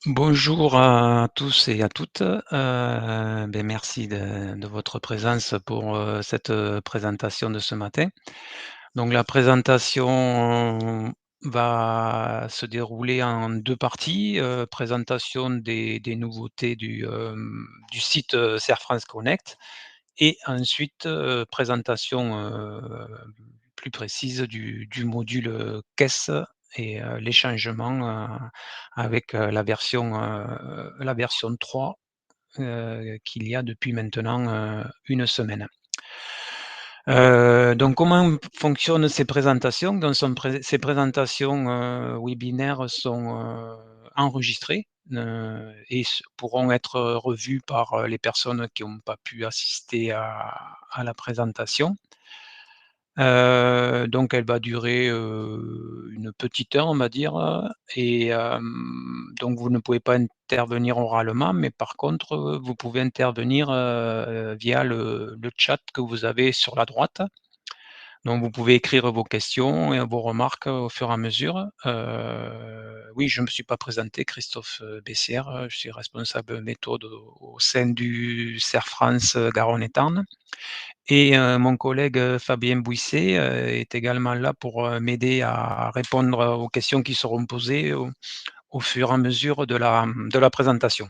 Bonjour à tous et à toutes. Merci de votre présence pour, cette, présentation de ce matin. Donc la présentation va se dérouler en 2 parties, présentation des nouveautés du site, Serre France Connect et ensuite, présentation, plus précise du module, caisse et les changements, avec, la version 3, qu'il y a depuis maintenant, 1 semaine. Donc comment fonctionnent ces présentations? Donc ces présentations, webinaires sont, enregistrées, et pourront être revues par, les personnes qui n'ont pas pu assister à la présentation. Donc elle va durer, une petite heure, on va dire, et donc vous ne pouvez pas intervenir oralement, mais par contre, vous pouvez intervenir, via le chat que vous avez sur la droite. Donc vous pouvez écrire vos questions et vos remarques au fur et à mesure. Oui, je ne me suis pas présenté, Christophe, Bessière, je suis responsable méthode au sein du CERF France, Garonne et Tarn. Et mon collègue, Fabien Bouisset, est également là pour, m'aider à répondre, aux questions qui seront posées au fur et à mesure de la présentation.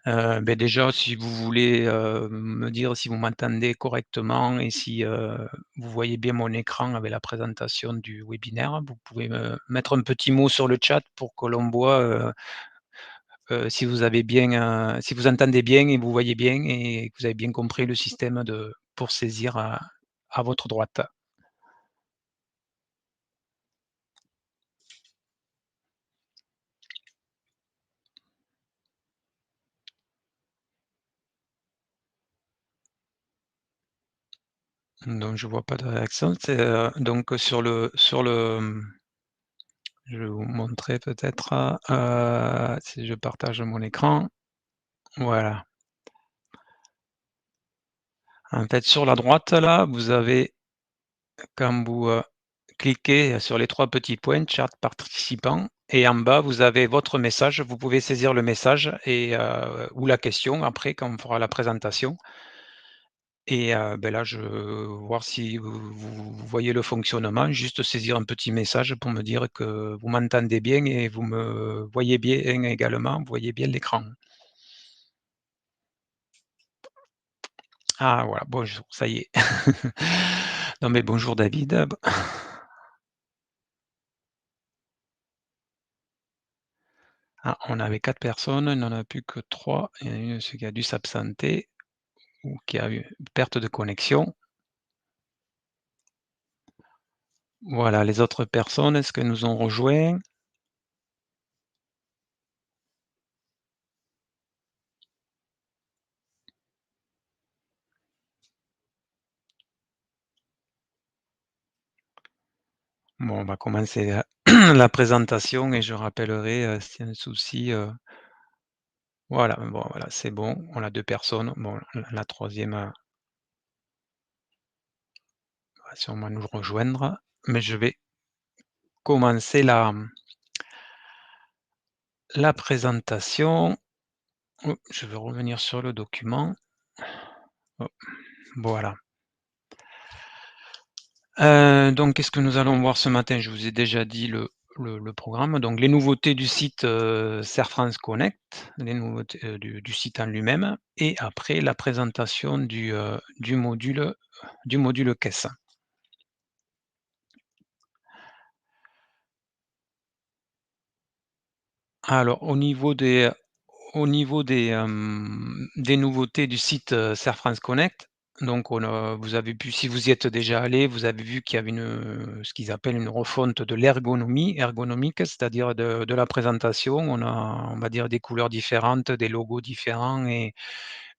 Déjà, si vous voulez, me dire si vous m'entendez correctement et si, vous voyez bien mon écran avec la présentation du webinaire, vous pouvez me mettre un petit mot sur le chat pour que l'on voit, si vous avez bien, si vous entendez bien et vous voyez bien et que vous avez bien compris le système pour saisir à votre droite. Donc je vois pas de réaction. C'est, donc je vais vous montrer peut-être, si je partage mon écran. Voilà. En fait, sur la droite là, vous avez quand vous, cliquez sur les 3 petits points, chat participants et en bas, vous avez votre message. Vous pouvez saisir le message et ou la question après quand on fera la présentation et là, je voir si vous voyez le fonctionnement, juste saisir un petit message pour me dire que vous m'entendez bien et vous me voyez bien également, vous voyez bien l'écran. Ah voilà, bonjour, ça y est. Non mais bonjour David. Ah, on avait 4 personnes, il n'en a plus que 3. Il y en a une qui a dû s'absenter ou qui a eu une perte de connexion. Voilà, les autres personnes, est-ce qu'elles nous ont rejoints? Bon, on va commencer, la présentation et je rappellerai, s'il y a un souci, voilà, bon, voilà, c'est bon, on a 2 personnes. Bon, la 3e, va sûrement nous rejoindre, mais je vais commencer la présentation. Oh, je vais revenir sur le document. Hop, voilà. Donc qu'est-ce que nous allons voir ce matin? Je vous ai déjà dit le programme. Donc les nouveautés du site, Serre France Connect, les nouveautés, du site en lui-même et après la présentation du module caisse. Alors au niveau des nouveautés du site, Serre France Connect, donc vous avez pu si vous y êtes déjà allé, vous avez vu qu'il y avait ce qu'ils appellent une refonte de ergonomique, c'est-à-dire de la présentation. On va dire des couleurs différentes, des logos différents et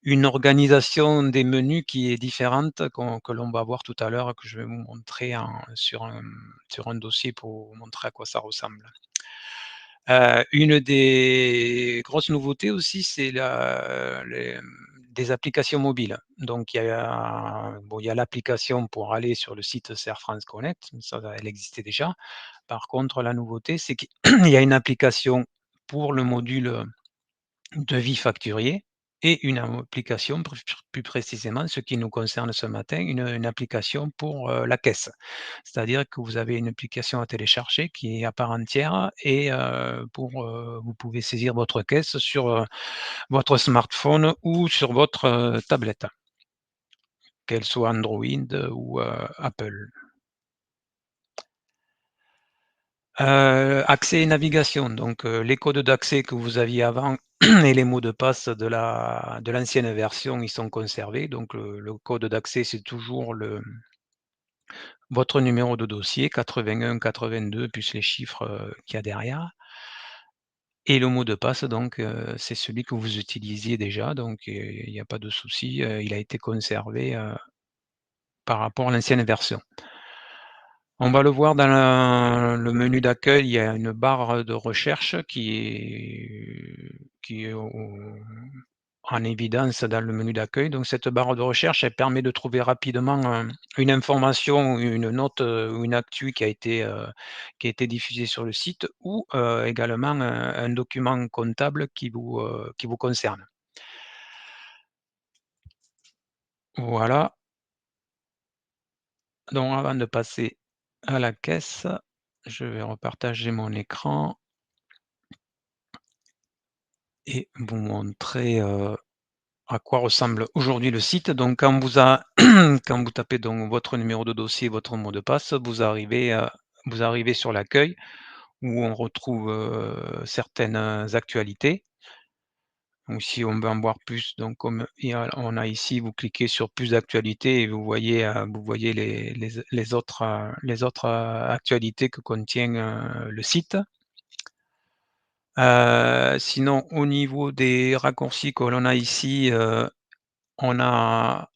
une organisation des menus qui est différente que l'on va voir tout à l'heure, que je vais vous montrer sur un dossier pour vous montrer à quoi ça ressemble. Une des grosses nouveautés aussi, c'est des applications mobiles. Donc il y a l'application pour aller sur le site Serre France Connect, ça elle existait déjà. Par contre, la nouveauté, c'est qu'il y a une application pour le module, devis facturier et une application plus précisément, ce qui nous concerne ce matin, une application pour, la caisse. C'est-à-dire que vous avez une application à télécharger qui est à part entière et vous pouvez saisir votre caisse sur, votre smartphone ou sur votre, tablette, qu'elle soit Android ou, Apple. Accès et navigation, donc les codes d'accès que vous aviez avant et les mots de passe de l'ancienne version, ils sont conservés. Donc le code d'accès, c'est toujours votre numéro de dossier 81 82 plus les chiffres, qu'il y a derrière et le mot de passe donc c'est celui que vous utilisiez déjà donc il y a pas de souci, il a été conservé, par rapport à l'ancienne version. On va le voir dans le menu d'accueil, il y a une barre de recherche qui est en évidence dans le menu d'accueil. Donc cette barre de recherche, elle permet de trouver rapidement, une information, une note, ou une actu qui a été diffusée sur le site ou, également un document comptable qui vous concerne. Voilà, donc avant de passer à la caisse, je vais repartager mon écran et vous montrer, à quoi ressemble aujourd'hui le site. Donc quand vous tapez donc votre numéro de dossier, votre mot de passe, vous arrivez sur l'accueil où on retrouve, certaines, actualités. Donc si on veut en voir plus, donc comme on a ici, vous cliquez sur plus d'actualités et vous voyez les autres, actualités que contient, le site. Sinon au niveau des raccourcis que l'on a ici, on a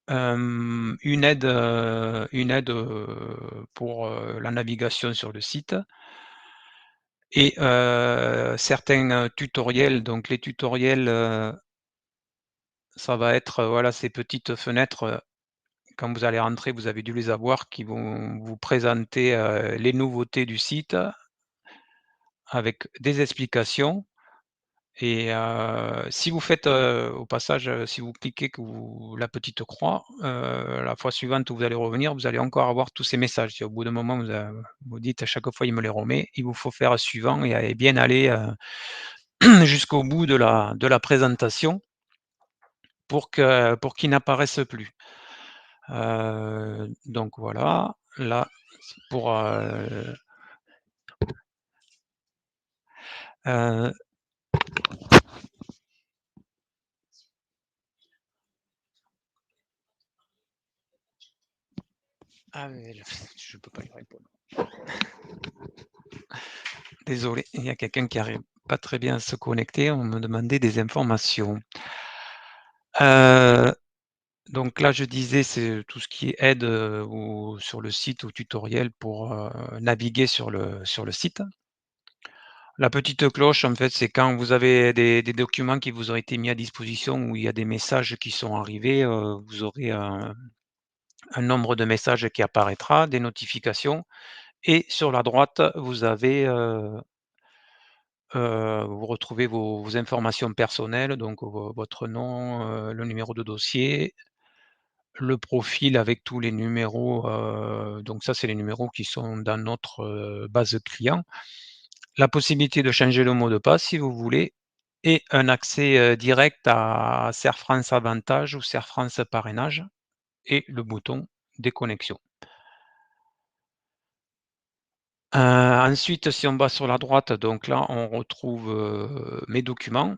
une aide, pour, la navigation sur le site et certains, tutoriels. Donc les tutoriels, ça va être, voilà, ces petites fenêtres, quand vous allez rentrer, vous avez dû les avoir, qui vont vous présenter, les nouveautés du site avec des explications. Et si vous faites, au passage, si vous cliquez que vous la petite croix, la fois suivante où vous allez revenir, vous allez encore avoir tous ces messages. Si au bout d'un moment vous dites: «À chaque fois il me les remet», il vous faut faire suivant et bien aller, jusqu'au bout de la présentation pour qu'ils n'apparaissent plus. Donc voilà, là, pour, heu ah mais je peux pas y répondre. Désolé, il y a quelqu'un qui arrive pas très bien à se connecter, on me demandait des informations. Heu, donc là, je disais, c'est tout ce qui est aide, au sur le site, au tutoriel pour, naviguer sur le site. La petite cloche, en fait, c'est quand vous avez des documents qui vous ont été mis à disposition où il y a des messages qui sont arrivés, vous aurez un nombre de messages qui apparaîtra, des notifications et sur la droite, vous retrouvez vos informations personnelles, donc votre nom, le numéro de dossier, le profil avec tous les numéros, donc ça, c'est les numéros qui sont dans notre, base client. La possibilité de changer le mot de passe si vous voulez et un accès, direct à Cerf France Avantage ou Cerf France Parrainage et le bouton déconnexion. Ensuite, si on va sur la droite, donc là, on retrouve, mes documents.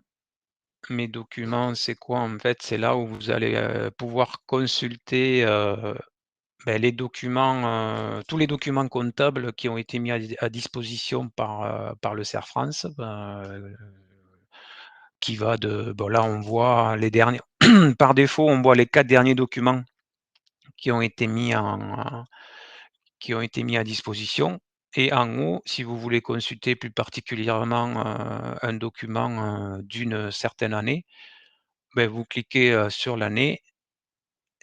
Mes documents, c'est quoi en fait? C'est là où vous allez, pouvoir consulter, les documents, tous les documents comptables qui ont été mis à disposition par le CER France, qui va de bon là, on voit les derniers par défaut, on voit les 4 derniers documents qui ont été mis en qui ont été mis à disposition et en haut, si vous voulez consulter plus particulièrement, un document, d'une certaine année, vous cliquez, sur l'année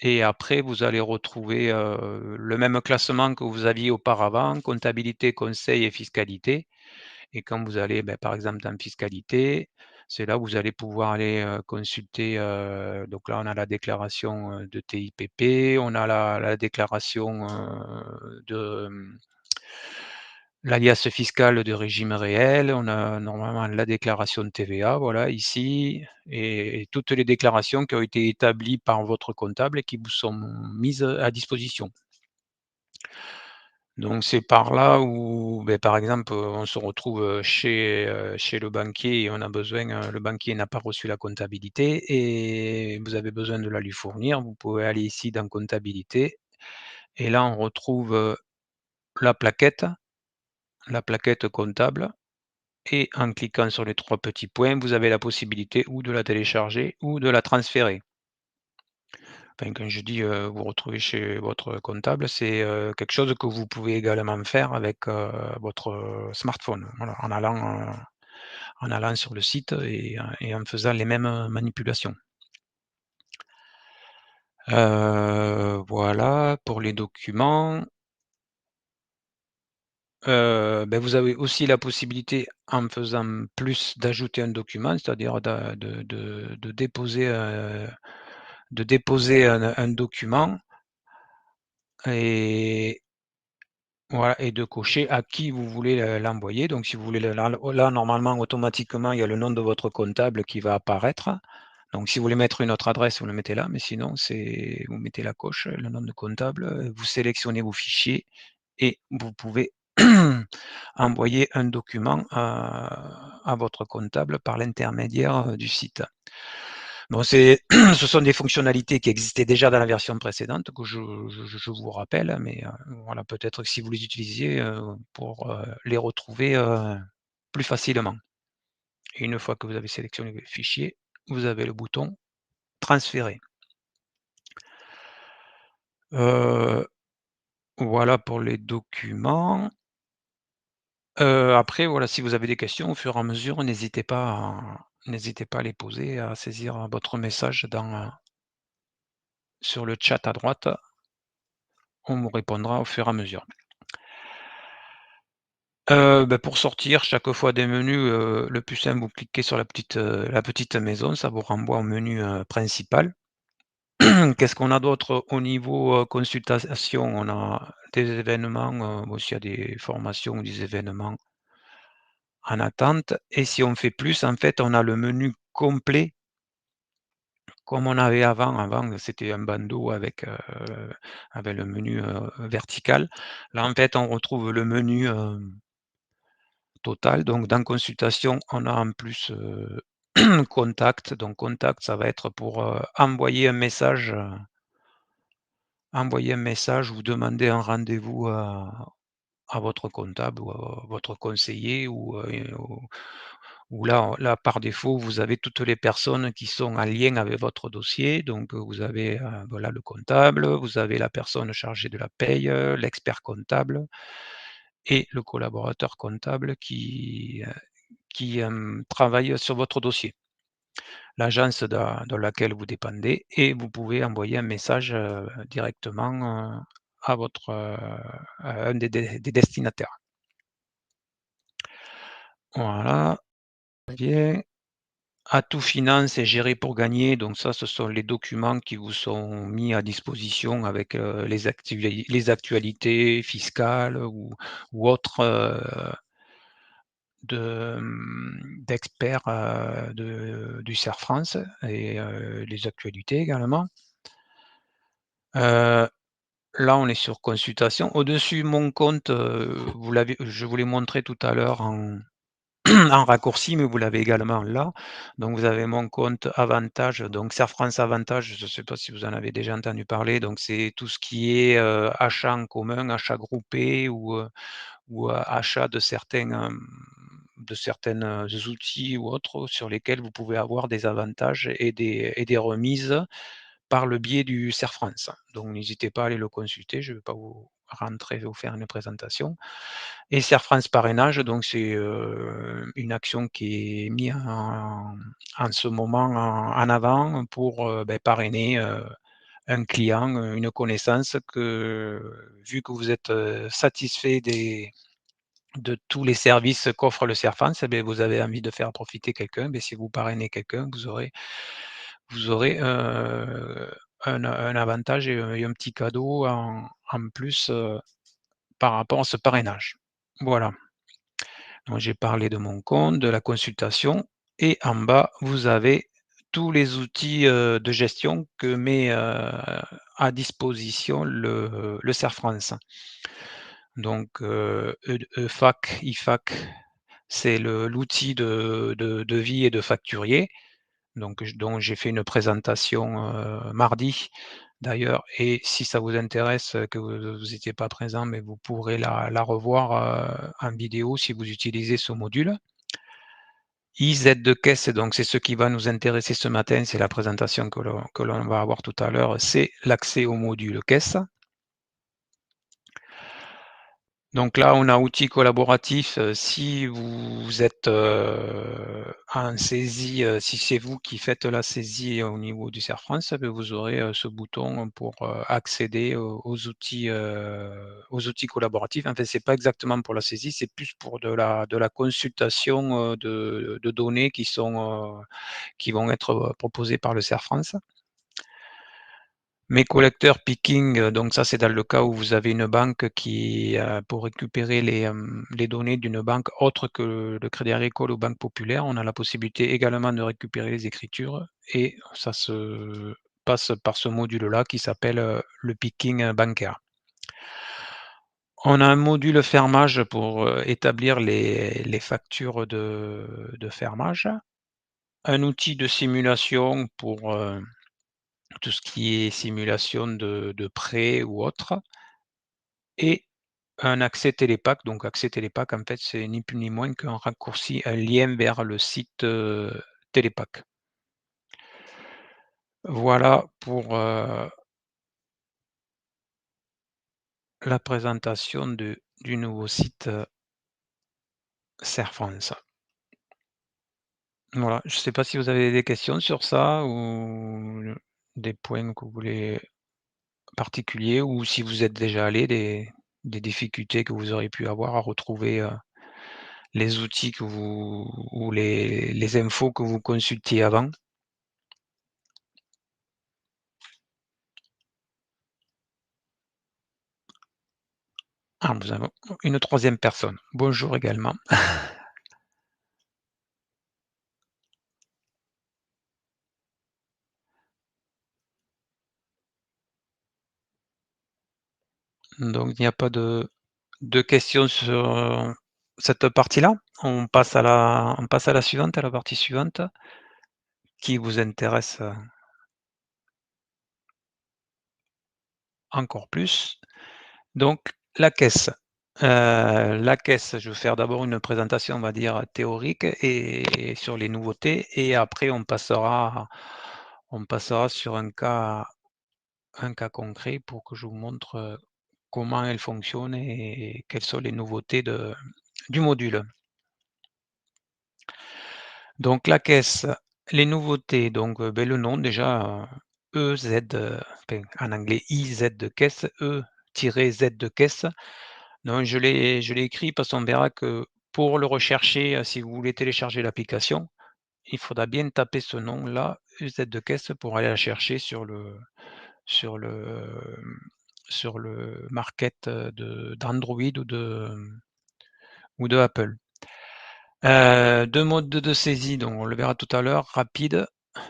et après vous allez retrouver, le même classement que vous aviez auparavant, comptabilité, conseil et fiscalité et quand vous allez, par exemple dans fiscalité, c'est là où vous allez pouvoir aller, consulter, donc là on a la déclaration, de TIPP, on a la déclaration, l'alias fiscal de régime réel, on a normalement la déclaration de TVA, voilà, ici et toutes les déclarations qui ont été établies par votre comptable et qui vous sont mises à disposition. Donc c'est par là où, par exemple, on se retrouve, chez le banquier et on a besoin, le banquier n'a pas reçu la comptabilité et vous avez besoin de la lui fournir. Vous pouvez aller ici dans comptabilité et là on retrouve, la plaquette comptable. Et en cliquant sur les 3 petits points, vous avez la possibilité ou de la télécharger ou de la transférer. Enfin, quand je dis, vous retrouvez chez votre comptable, c'est, quelque chose que vous pouvez également faire avec, votre, smartphone. Voilà, en allant sur le site et en faisant les mêmes, manipulations. Voilà pour les documents. Vous avez aussi la possibilité, en faisant plus, d'ajouter un document, c'est-à-dire de déposer un document et voilà et de cocher à qui vous voulez l'envoyer. Donc si vous voulez là, normalement, automatiquement, il y a le nom de votre comptable qui va apparaître. Donc si vous voulez mettre une autre adresse, vous le mettez là, mais sinon c'est vous mettez la coche, le nom de comptable, vous sélectionnez vos fichiers et vous pouvez envoyer un document à votre comptable par l'intermédiaire, du site. Bon, ce sont des fonctionnalités qui existaient déjà dans la version précédente que je vous rappelle, mais voilà, peut-être que si vous les utilisiez, pour, les retrouver, plus facilement et une fois que vous avez sélectionné le fichier, vous avez le bouton «Transférer». Heu, voilà pour les documents. Après voilà, si vous avez des questions au fur et à mesure, n'hésitez pas à les poser, à saisir votre message sur le chat à droite. On vous répondra au fur et à mesure. Pour sortir chaque fois des menus, le plus simple, vous cliquez sur la petite maison, ça vous renvoie au menu, principal. Qu'est-ce qu'on a d'autre au niveau, consultation? On a des événements, bon s'il y a des formations ou des événements en attente et si on fait plus, en fait, on a le menu complet comme on avait avant. Avant, c'était un bandeau avec le menu, vertical. Là, en fait, on retrouve le menu, total. Donc dans consultation, on a en plus, contact. Donc contact, ça va être pour, envoyer un message ou demander un rendez-vous à votre comptable ou à votre conseiller ou là, par défaut, vous avez toutes les personnes qui sont en lien avec votre dossier. Donc, vous avez, voilà, le comptable, vous avez la personne chargée de la paye, l'expert comptable et le collaborateur comptable qui travaille sur votre dossier. L'agence dans laquelle vous dépendez et vous pouvez envoyer un message, directement, à à un des destinataires. Voilà, bien. Atout Finance et Gérer pour gagner, donc ça, ce sont les documents qui vous sont mis à disposition avec, les actualités fiscales ou autres, d'experts, du CER France et les actualités également. Heu, Là, on est sur consultation. Au-dessus, mon compte, je vous l'ai montré tout à l'heure en raccourci, mais vous l'avez également là. Donc vous avez mon compte avantage, donc CER France Avantage, je ne sais pas si vous en avez déjà entendu parler, donc c'est tout ce qui est, achat en commun, achat groupé ou achat de certaines, outils ou autres sur lesquels vous pouvez avoir des avantages et des remises par le biais du CER France. Donc n'hésitez pas à aller le consulter, je ne vais pas vous faire une présentation et CER France Parrainage, donc c'est, une action qui est mise en ce moment en avant pour, parrainer, un client, une connaissance que vu que vous êtes, satisfait de tous les services qu'offre le CERFANS, eh beh, vous avez envie de faire profiter quelqu'un, beh, si vous parrainez quelqu'un, vous aurez, un avantage et un petit cadeau en plus, par rapport à ce parrainage. Voilà. Donc j'ai parlé de mon compte, de la consultation et en bas, vous avez tous les outils, de gestion que met, à disposition le CERFRANS. Donc, IFAC, c'est l'outil de devis et de facturier, donc dont j'ai fait une présentation, mardi d'ailleurs, et si ça vous intéresse, que vous étiez pas présent, mais vous pourrez la revoir, en vidéo si vous utilisez ce module. IZ de caisse, donc c'est ce qui va nous intéresser ce matin, c'est la présentation que l'on va avoir tout à l'heure, c'est l'accès au module caisse. Donc là, on a outils collaboratifs, si vous êtes, en saisie, si c'est vous qui faites la saisie au niveau du CERFRANS, beh, vous aurez, ce bouton pour, accéder aux outils collaboratifs. En fait, c'est pas exactement pour la saisie, c'est plus pour de la consultation, de données qui vont être, proposées par le CERFRANS. Mes collecteurs picking, donc ça, c'est dans le cas où vous avez une banque qui, pour récupérer les données d'une banque autre que le Crédit Agricole ou Banque Populaire, on a la possibilité également de récupérer les écritures et ça se passe par ce module-là qui s'appelle, le picking, bancaire. On a un module fermage pour, établir les factures de fermage. Un outil de simulation pour, tout ce qui est simulation de prêt ou autre, et un accès Télépack. Donc accès Télépack, en fait, c'est ni plus ni moins qu'un raccourci, un lien vers le site, Télépack. Voilà pour, la présentation du nouveau site, Cerfrance. Voilà, je ne sais pas si vous avez des questions sur ça ou des points que vous voulez particuliers, ou si vous êtes déjà allé, des difficultés que vous auriez pu avoir à retrouver, les outils que vous ou les infos que vous consultiez avant. Ah, nous avons une troisième personne. Bonjour également. Donc il n'y a pas de questions sur, cette partie-là? On passe à la suivante, à la partie suivante, qui vous intéresse, encore plus. Donc la caisse. La caisse, je vais faire d'abord une présentation, on va dire, théorique et sur les nouveautés, et après on passera sur un cas concret pour que je vous montre, comment elle fonctionne et quelles sont les nouveautés du module. Donc la caisse, les nouveautés, donc, beh, le nom déjà, EZ, enfin en anglais IZ de caisse, E-Z de caisse. Donc je l'ai écrit parce qu'on verra que pour le rechercher, si vous voulez télécharger l'application, il faudra bien taper ce nom-là, EZ de caisse, pour aller la chercher sur le, sur le market, d'Android ou de Apple. 2 modes de saisie, donc on le verra tout à l'heure, rapide,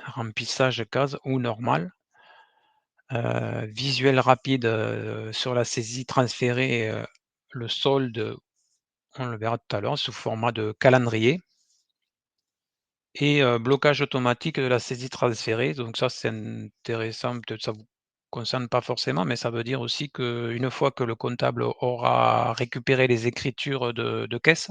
remplissage case ou normal. Visuel rapide, sur la saisie transférée, le solde, on le verra tout à l'heure sous format de calendrier, et blocage automatique de la saisie transférée. Donc ça, c'est intéressant, peut-être ça vous concerne pas forcément, mais ça veut dire aussi qu'une fois que le comptable aura récupéré les écritures de caisse,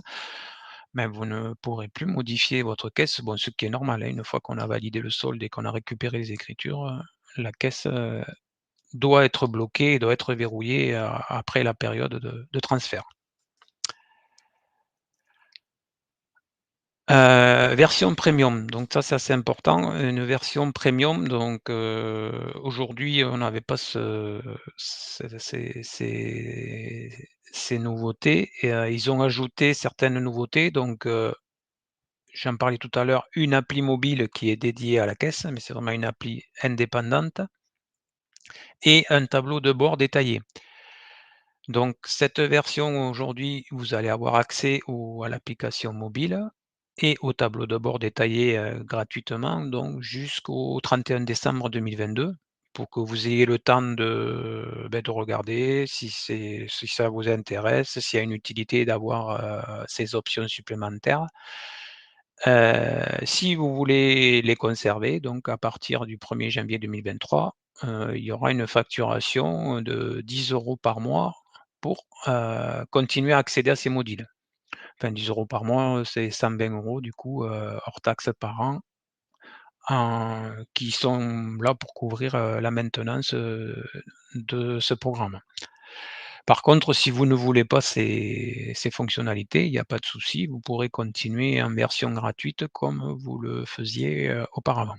ben, vous ne pourrez plus modifier votre caisse. Bon, ce qui est normal, hein, une fois qu'on a validé le solde et qu'on a récupéré les écritures, la caisse, doit être bloquée et doit être verrouillée, après la période de transfert. Version premium, donc ça, c'est assez important. Une version premium, donc aujourd'hui, on n'avait pas ces nouveautés et ils ont ajouté certaines nouveautés, donc j'en parlais tout à l'heure, une appli mobile qui est dédiée à la caisse, mais c'est vraiment une appli indépendante et un tableau de bord détaillé. Donc cette version aujourd'hui, vous allez avoir accès à l'application mobile et au tableau de bord détaillé, gratuitement donc jusqu'au 31 décembre 2022 pour que vous ayez le temps de regarder si ça vous intéresse, s'il y a une utilité d'avoir, ces options supplémentaires. Si vous voulez les conserver, donc à partir du 1er janvier 2023, il y aura une facturation de 10 € par mois pour, continuer à accéder à ces modules. Enfin 10 € par mois, c'est 120 € du coup, hors taxes par an, qui sont là pour couvrir, la maintenance, de ce programme. Par contre, si vous ne voulez pas ces fonctionnalités, il n'y a pas de souci, vous pourrez continuer en version gratuite comme vous le faisiez, auparavant.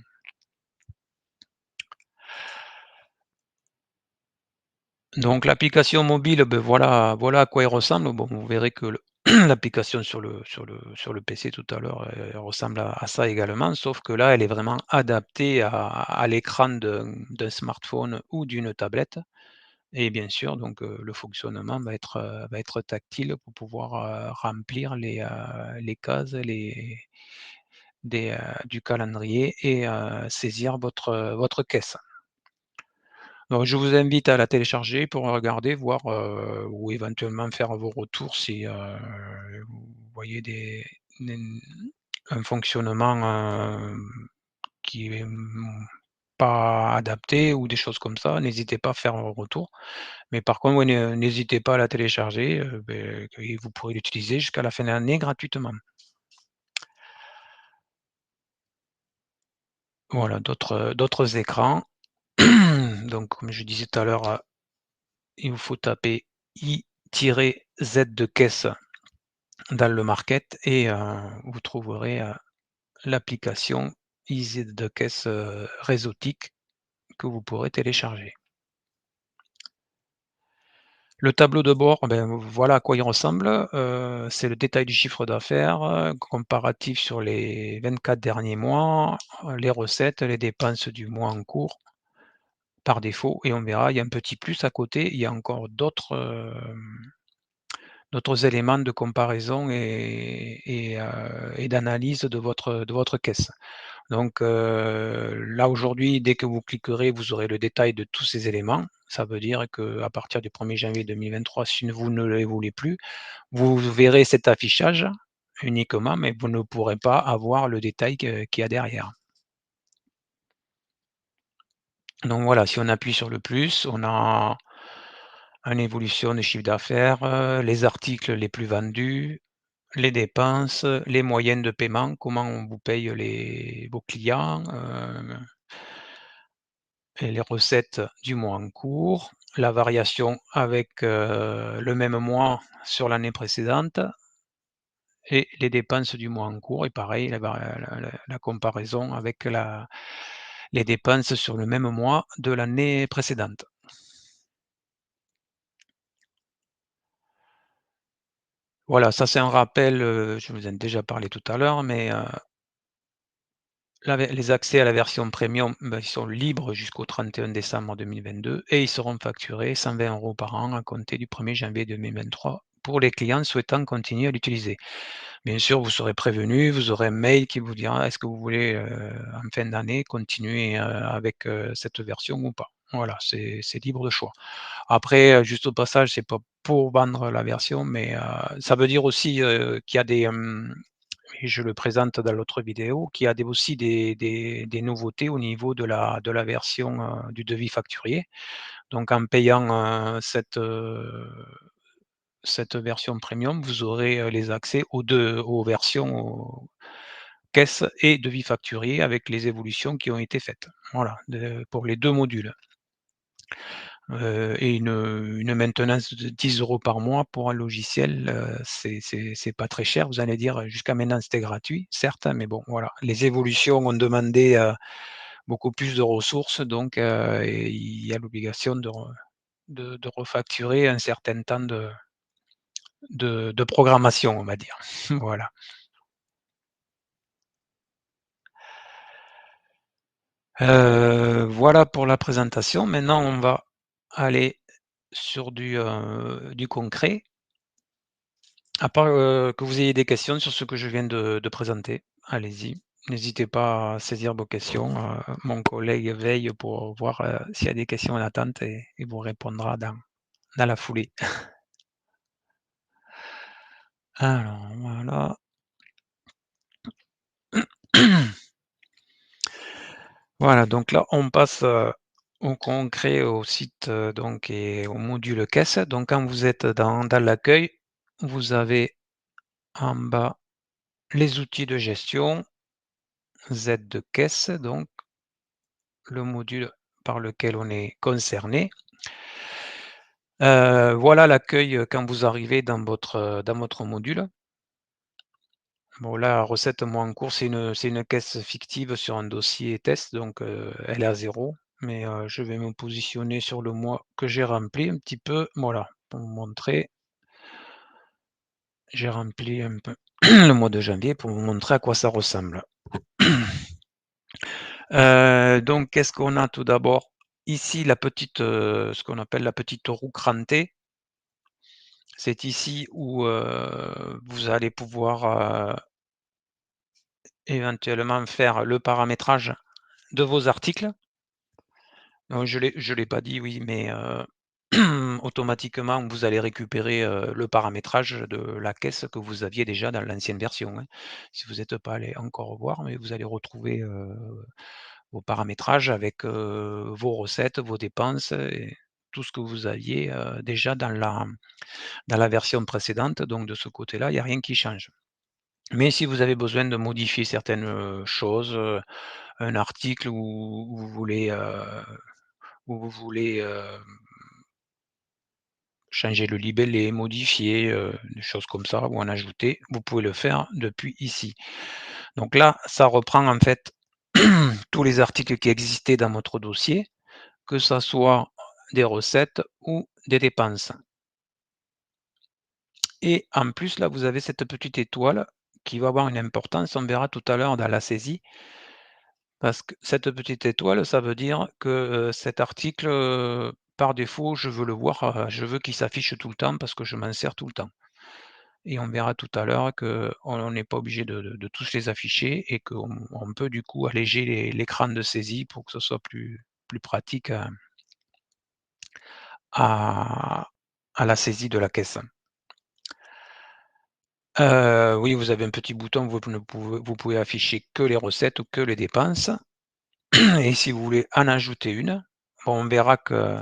Donc l'application mobile, voilà à quoi elle ressemble. Bon, vous verrez que le l'application sur le PC tout à l'heure, elle ressemble à ça également, sauf que là, elle est vraiment adaptée à l'écran d'un smartphone ou d'une tablette et bien sûr donc le fonctionnement va être tactile pour pouvoir, remplir les cases, du calendrier et saisir votre caisse. Donc je vous invite à la télécharger pour regarder, voir, ou éventuellement faire vos retours si, vous voyez des un fonctionnement, qui est, pas adapté ou des choses comme ça. N'hésitez pas à faire un retour. Mais par contre, ouais, n'hésitez pas à la télécharger, et vous pourrez l'utiliser jusqu'à la fin de l'année gratuitement. Voilà, d'autres écrans. Donc comme je disais tout à l'heure, il vous faut taper I-Z de caisse dans le market et vous trouverez, l'application Easy de caisse, réseautique que vous pourrez télécharger. Le tableau de bord, ben, voilà à quoi il ressemble, c'est le détail du chiffre d'affaires, comparatif sur les 24 derniers mois, les recettes, les dépenses du mois en cours par défaut et on verra, il y a un petit plus à côté, il y a encore d'autres éléments de comparaison et d'analyse de votre caisse. Donc là aujourd'hui, dès que vous cliquerez, vous aurez le détail de tous ces éléments. Ça veut dire qu'à partir du 1er janvier 2023, si vous ne les voulez plus, vous verrez cet affichage uniquement, mais vous ne pourrez pas avoir le détail qu'il y a derrière. Donc voilà, si on appuie sur le plus, on a une évolution des chiffres d'affaires, les articles les plus vendus, les dépenses, les moyennes de paiement, comment on vous paye vos clients, et les recettes du mois en cours, la variation avec, le même mois sur l'année précédente et les dépenses du mois en cours et pareil la comparaison avec les dépenses sur le même mois de l'année précédente. Voilà, ça c'est un rappel, je vous en ai déjà parlé tout à l'heure, mais les accès à la version premium, ils sont libres jusqu'au 31 décembre 2022 et ils seront facturés 120 € par an à compter du 1er janvier 2023 pour les clients souhaitant continuer à l'utiliser. Bien sûr, vous serez prévenus, vous aurez un mail qui vous dira: «Est-ce que vous voulez, en fin d'année continuer, avec, cette version ou pas?» Voilà, c'est libre de choix. Après, juste au passage, c'est pas pour vendre la version, mais ça veut dire aussi, qu'il y a et je le présente dans l'autre vidéo, qu'il y a aussi des nouveautés au niveau de la version, du devis facturier. Donc en payant, cette version premium, vous aurez, les accès aux versions caisse et devis facturier avec les évolutions qui ont été faites. Voilà, pour les 2 modules. Et une maintenance de 10 € par mois pour un logiciel, c'est pas très cher. Vous allez dire: «Jusqu'à maintenant, c'était gratuit». Certes, mais bon, voilà. Les évolutions ont demandé, beaucoup plus de ressources, donc et il y a l'obligation de refacturer un certain temps de programmation, on va dire. Voilà. Voilà pour la présentation. Maintenant, on va aller sur du concret. À part, que vous ayez des questions sur ce que je viens de présenter, allez-y. N'hésitez pas à saisir vos questions. Mon collègue veille pour voir, s'il y a des questions en attente et il vous répondra dans la foulée. Alors voilà. Voilà, donc là, on passe, au concret, au site, donc et au module caisse. Donc quand vous êtes dans l'accueil, vous avez en bas les outils de gestion, Z de caisse, donc le module par lequel on est concerné. Voilà l'accueil, quand vous arrivez dans votre module. Bon là, recette moi en cours, c'est une caisse fictive sur un dossier test, donc elle est à 0, mais je vais me positionner sur le mois que j'ai rempli un petit peu, voilà, pour vous montrer. J'ai rempli un peu le mois de janvier pour vous montrer à quoi ça ressemble. Donc qu'est-ce qu'on a tout d'abord? Ici la petite, ce qu'on appelle la petite roue crantée. C'est ici où, vous allez pouvoir, éventuellement faire le paramétrage de vos articles. Donc je l'ai pas dit, oui, mais automatiquement, vous allez récupérer, le paramétrage de la caisse que vous aviez déjà dans l'ancienne version, hein. Si vous n'êtes pas allé encore voir, mais vous allez retrouver, vos paramétrages avec, vos recettes, vos dépenses et tout ce que vous aviez, déjà dans la version précédente. Donc de ce côté-là, il y a rien qui change. Mais si vous avez besoin de modifier certaines, choses, un article où vous voulez, changer le libellé, modifier, des choses comme ça ou en ajouter, vous pouvez le faire depuis ici. Donc là, ça reprend en fait tous les articles qui existaient dans votre dossier, que ça soit des recettes ou des dépenses. Et en plus, là, vous avez cette petite étoile qui va avoir une importance, on verra tout à l'heure dans la saisie. Parce que cette petite étoile, ça veut dire que, cet article, par défaut, je veux le voir, je veux qu'il s'affiche tout le temps parce que je m'en sers tout le temps. Et on verra tout à l'heure qu'on n'est pas obligé de tous les afficher et qu'on peut du coup alléger l'écran de saisie pour que ce soit plus pratique à à la saisie de la caisse. Oui, vous avez un petit bouton, vous pouvez afficher que les recettes ou que les dépenses et si vous voulez en ajouter une, bon, on verra que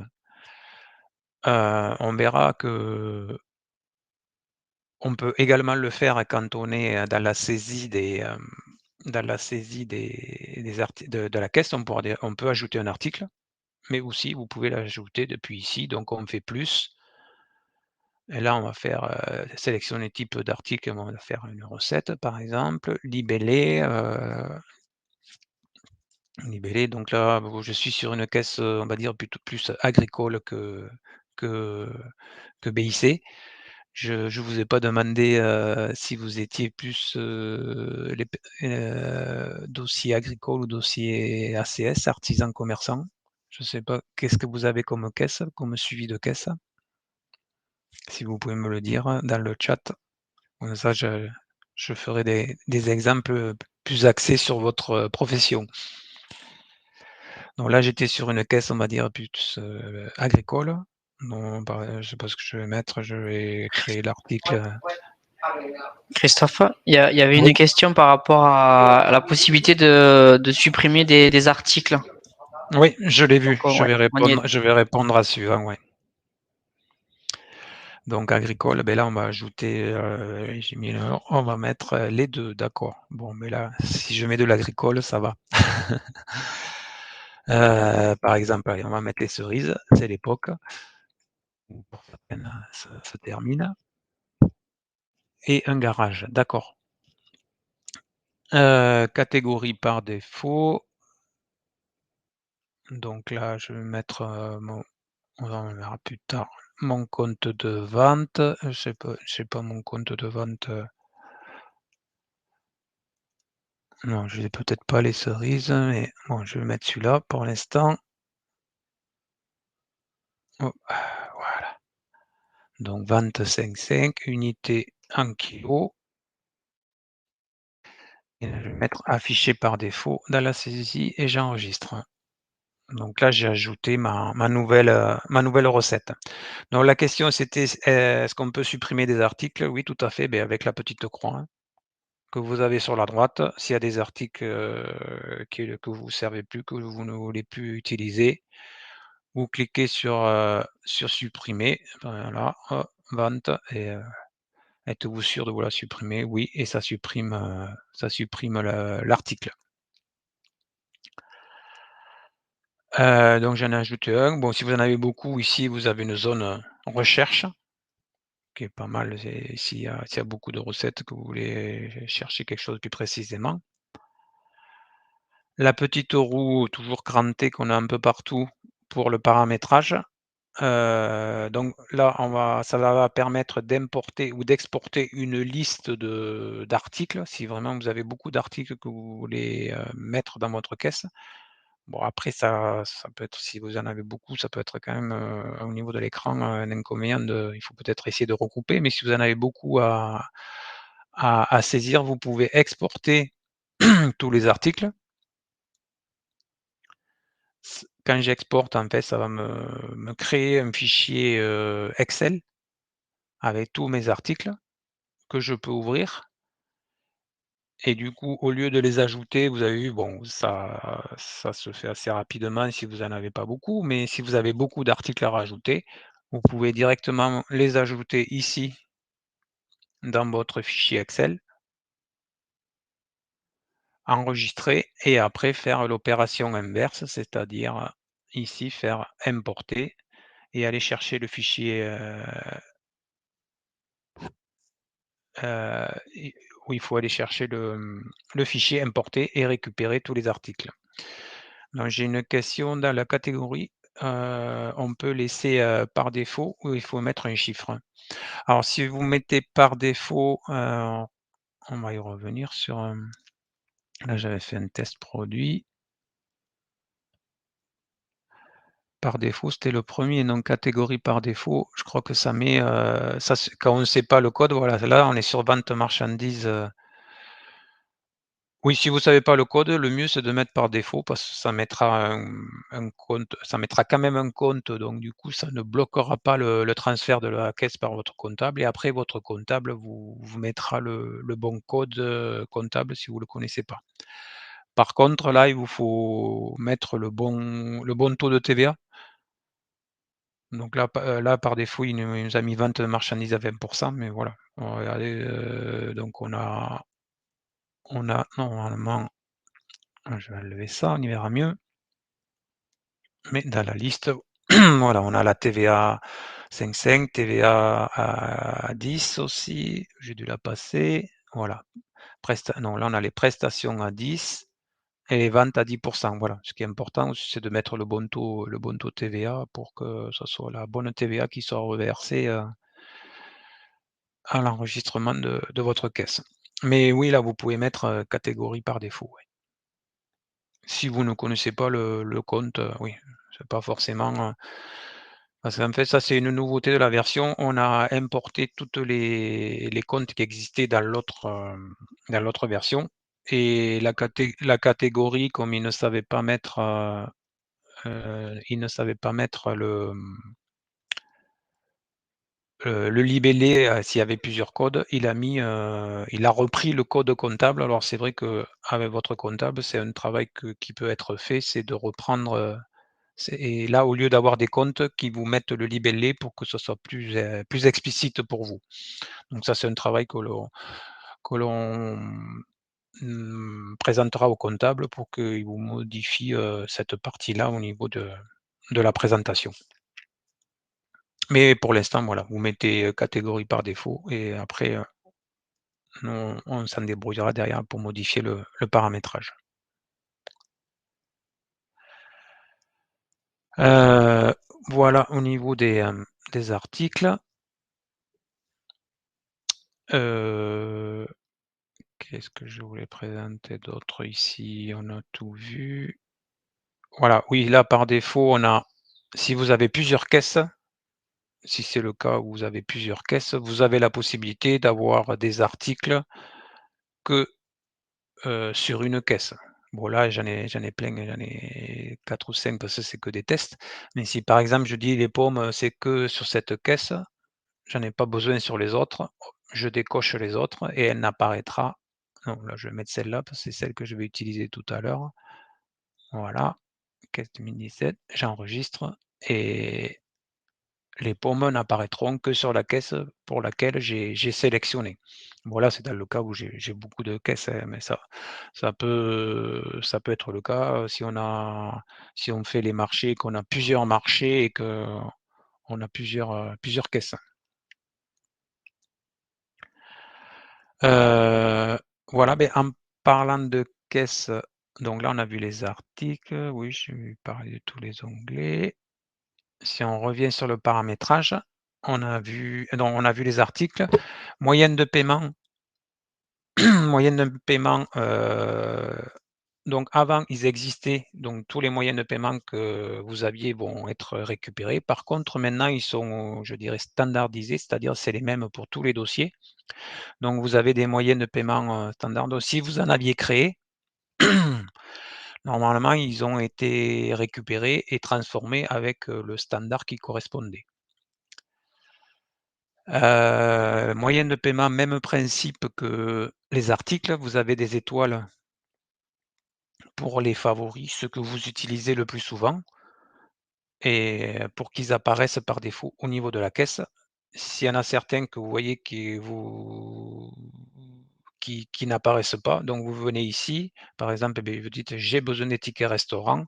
on peut également le faire quand on est, dans la saisie dans la saisie des arti de la caisse, on peut ajouter un article, mais aussi vous pouvez l'ajouter depuis ici, donc on fait plus et là on va faire, sélectionner type d'article, on va faire une recette par exemple, libellé donc là, je suis sur une caisse, on va dire plutôt plus agricole que que BIC. Je vous ai pas demandé, si vous étiez plus, dossier agricole ou dossier ACS, artisan commerçant. Je sais pas, qu'est-ce que vous avez comme caisse, comme suivi de caisse? Si vous pouvez me le dire, dans le chat. Comme ça je ferai des exemples, plus axés sur votre, profession. Donc là, j'étais sur une caisse, on va dire plus, agricole. Donc bah, je sais pas ce que je vais mettre, je vais créer l'article, Christophe, il y avait une oui? question par rapport à la possibilité de supprimer des articles. Oui, je l'ai vu. Donc, ouais, on y est. Je vais répondre à suivant, ouais. Donc agricole, ben là, on va ajouter, j'ai mis on va mettre, les 2, d'accord. Bon, mais là, si je mets de l'agricole, ça va. Par exemple, allez, on va mettre les cerises, c'est l'époque où pour certaines, se termine et un garage, d'accord. Catégorie par défaut, donc là, je vais mettre, on verra plus tard, mon compte de vente, je sais pas mon compte de vente, non, je j'ai peut-être pas les cerises, mais bon, je vais mettre celui-là pour l'instant. Oh, voilà, donc vente 5,5, unité en kilos et là, je vais mettre afficher par défaut dans la saisie et j'enregistre. Donc là, j'ai ajouté ma nouvelle recette. Donc la question c'était, est-ce qu'on peut supprimer des articles? Oui, tout à fait, beh, avec la petite croix, hein, que vous avez sur la droite. S'il y a des articles, que vous ne servez plus, que vous ne voulez plus utiliser, vous cliquez sur supprimer, voilà, hop, vente et êtes-vous sûr de vouloir supprimer? Oui et ça supprime l'article. Donc j'en ai ajouté un. Bon, si vous en avez beaucoup, ici, vous avez une zone, recherche qui est pas mal, c'est s'il y a beaucoup de recettes que vous voulez chercher quelque chose plus précisément. La petite roue toujours crantée qu'on a un peu partout pour le paramétrage. Donc là, ça va permettre d'importer ou d'exporter une liste d'articles, si vraiment vous avez beaucoup d'articles que vous voulez, mettre dans votre caisse. Bon après ça peut être si vous en avez beaucoup, ça peut être quand même, au niveau de l'écran, un inconvénient il faut peut-être essayer de regrouper, mais si vous en avez beaucoup à saisir, vous pouvez exporter tous les articles. Quand j'exporte, en fait, ça va me créer un fichier, Excel avec tous mes articles que je peux ouvrir et du coup, au lieu de les ajouter, vous avez vu, bon, ça se fait assez rapidement si vous en avez pas beaucoup, mais si vous avez beaucoup d'articles à rajouter, vous pouvez directement les ajouter ici dans votre fichier Excel, enregistrer et après faire l'opération inverse, c'est-à-dire, ici faire importer et aller chercher le fichier, et où il faut aller chercher le fichier importer et récupérer tous les articles. Donc j'ai une question dans la catégorie, on peut laisser, par défaut ou il faut mettre un chiffre? Alors si vous mettez par défaut, on va y revenir sur, là j'avais fait un test produit. Par défaut, c'était le premier, donc catégorie par défaut, je crois que ça met, ça c'est quand on ne sait pas le code, voilà, là on est sur vente marchandise, oui, si vous savez pas le code, le mieux c'est de mettre par défaut parce que ça mettra un compte ça mettra quand même un compte, donc du coup ça ne bloquera pas le transfert de la caisse par votre comptable et après votre comptable vous mettra le bon code, comptable si vous ne le connaissez pas. Par contre là, il vous faut mettre le bon taux de TVA. Donc là par défaut il nous a mis vente de marchandises à 20 mais voilà. On va regarder, donc on a normalement, je vais enlever ça, on y verra mieux. Mais dans la liste, voilà, on a la TVA 5,5, TVA à 10 aussi, j'ai dû la passer, voilà. Non, là on a les prestations à 10 et les ventes à 10. Voilà. Ce qui est important aussi, c'est de mettre le bon taux TVA pour que ce soit la bonne TVA qui soit reversée, à l'enregistrement de votre caisse. Mais oui, là, vous pouvez mettre, catégorie par défaut, oui. Si vous ne connaissez pas le compte, oui, c'est pas forcément, parce qu'en fait, ça, c'est une nouveauté de la version. On a importé toutes les comptes qui existaient dans l'autre version et la catégorie, comme ils ne savaient pas mettre, ils ne savaient pas mettre le libellé, s'il y avait plusieurs codes, il a repris le code comptable. Alors c'est vrai qu'avec votre comptable, c'est un travail qui peut être fait, c'est de reprendre, et là, au lieu d'avoir des comptes qui vous mettent le libellé pour que ce soit plus explicite pour vous. Donc ça, c'est un travail que l'on présentera au comptable pour qu'il vous modifie, cette partie-là au niveau de la présentation. Mais pour l'instant, voilà, vous mettez, catégorie par défaut et après, on s'en débrouillera derrière pour modifier le paramétrage. Heu, voilà au niveau des articles. Heu, qu'est-ce que je voulais présenter d'autre ici? On a tout vu. Voilà, oui, là, par défaut, on a si vous avez plusieurs caisses, si c'est le cas où vous avez plusieurs caisses, vous avez la possibilité d'avoir des articles que, sur une caisse. Bon là, j'en ai plein, j'en ai 4 ou 5 parce que c'est que des tests. Mais si par exemple je dis: «Les pommes, c'est que sur cette caisse», j'en ai pas besoin sur les autres, je décoche les autres et elle n'apparaîtra non, là, je vais mettre celle-là parce que c'est celle que je vais utiliser tout à l'heure. Voilà, caisse 2017, j'enregistre et les pommes n'apparaîtront que sur la caisse pour laquelle j'ai sélectionné. Voilà, c'est dans le cas où j'ai beaucoup de caisses, hein, mais ça peut être le cas, si on fait les marchés, qu'on a plusieurs marchés et qu'on a plusieurs caisses. Voilà, beh, en parlant de caisses, donc là, on a vu les articles, oui, j'ai parlé de tous les onglets. Si on revient sur le paramétrage, on a vu les articles. Moyenne de paiement moyenne de paiement, donc avant, ils existaient, donc tous les moyens de paiement que vous aviez vont être récupérés. Par contre, maintenant, ils sont, je dirais, standardisés, c'est-à-dire c'est les mêmes pour tous les dossiers. Donc vous avez des moyens de paiement, standards. Donc si vous en aviez créé, normalement, ils ont été récupérés et transformés avec, le standard qui correspondait. Moyenne de paiement, même principe que les articles, vous avez des étoiles pour les favoris, ceux que vous utilisez le plus souvent et pour qu'ils apparaissent par défaut au niveau de la caisse. S'il y en a certains que vous voyez qui n'apparaissent pas, donc vous venez ici, par exemple, eh beh, vous dites: «J'ai besoin des tickets restaurants»,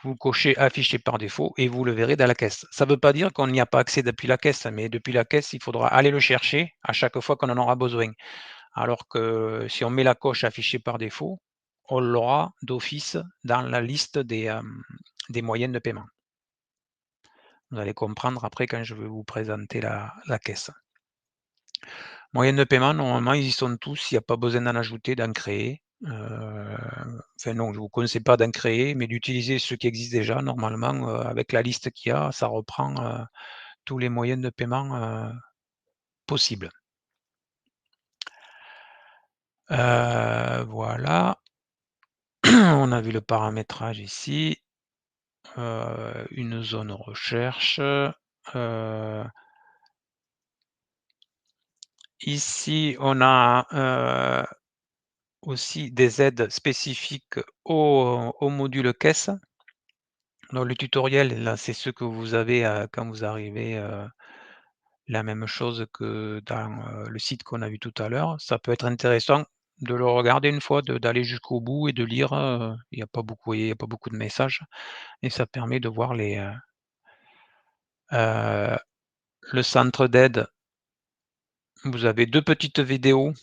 vous cochez «Afficher par défaut» et vous le verrez dans la caisse. Ça ne veut pas dire qu'on n'y a pas accès depuis la caisse, mais depuis la caisse, il faudra aller le chercher à chaque fois qu'on en aura besoin. Alors que si on met la coche affichée par défaut, on l'aura d'office dans la liste des moyens de paiement. Vous allez comprendre après quand je vais vous présenter la caisse. Moyens de paiement, normalement, ils y sont tous, il n'y a pas besoin d'en ajouter, d'en créer. Enfin non, je ne vous conseille pas d'en créer, mais d'utiliser ceux qui existent déjà. Normalement, avec la liste qu'il y a, ça reprend, tous les moyens de paiement, possibles. Voilà. On a vu le paramétrage ici. Une zone recherche, ici on a, aussi des aides spécifiques au module caisse. Dans le tutoriel, là, c'est ce que vous avez, quand vous arrivez, la même chose que dans, le site qu'on a vu tout à l'heure. Ça peut être intéressant de le regarder une fois, d'aller jusqu'au bout et de lire, il y a pas beaucoup, vous voyez, il y a pas beaucoup de messages et ça permet de voir heu, le centre d'aide. Vous avez 2 petites vidéos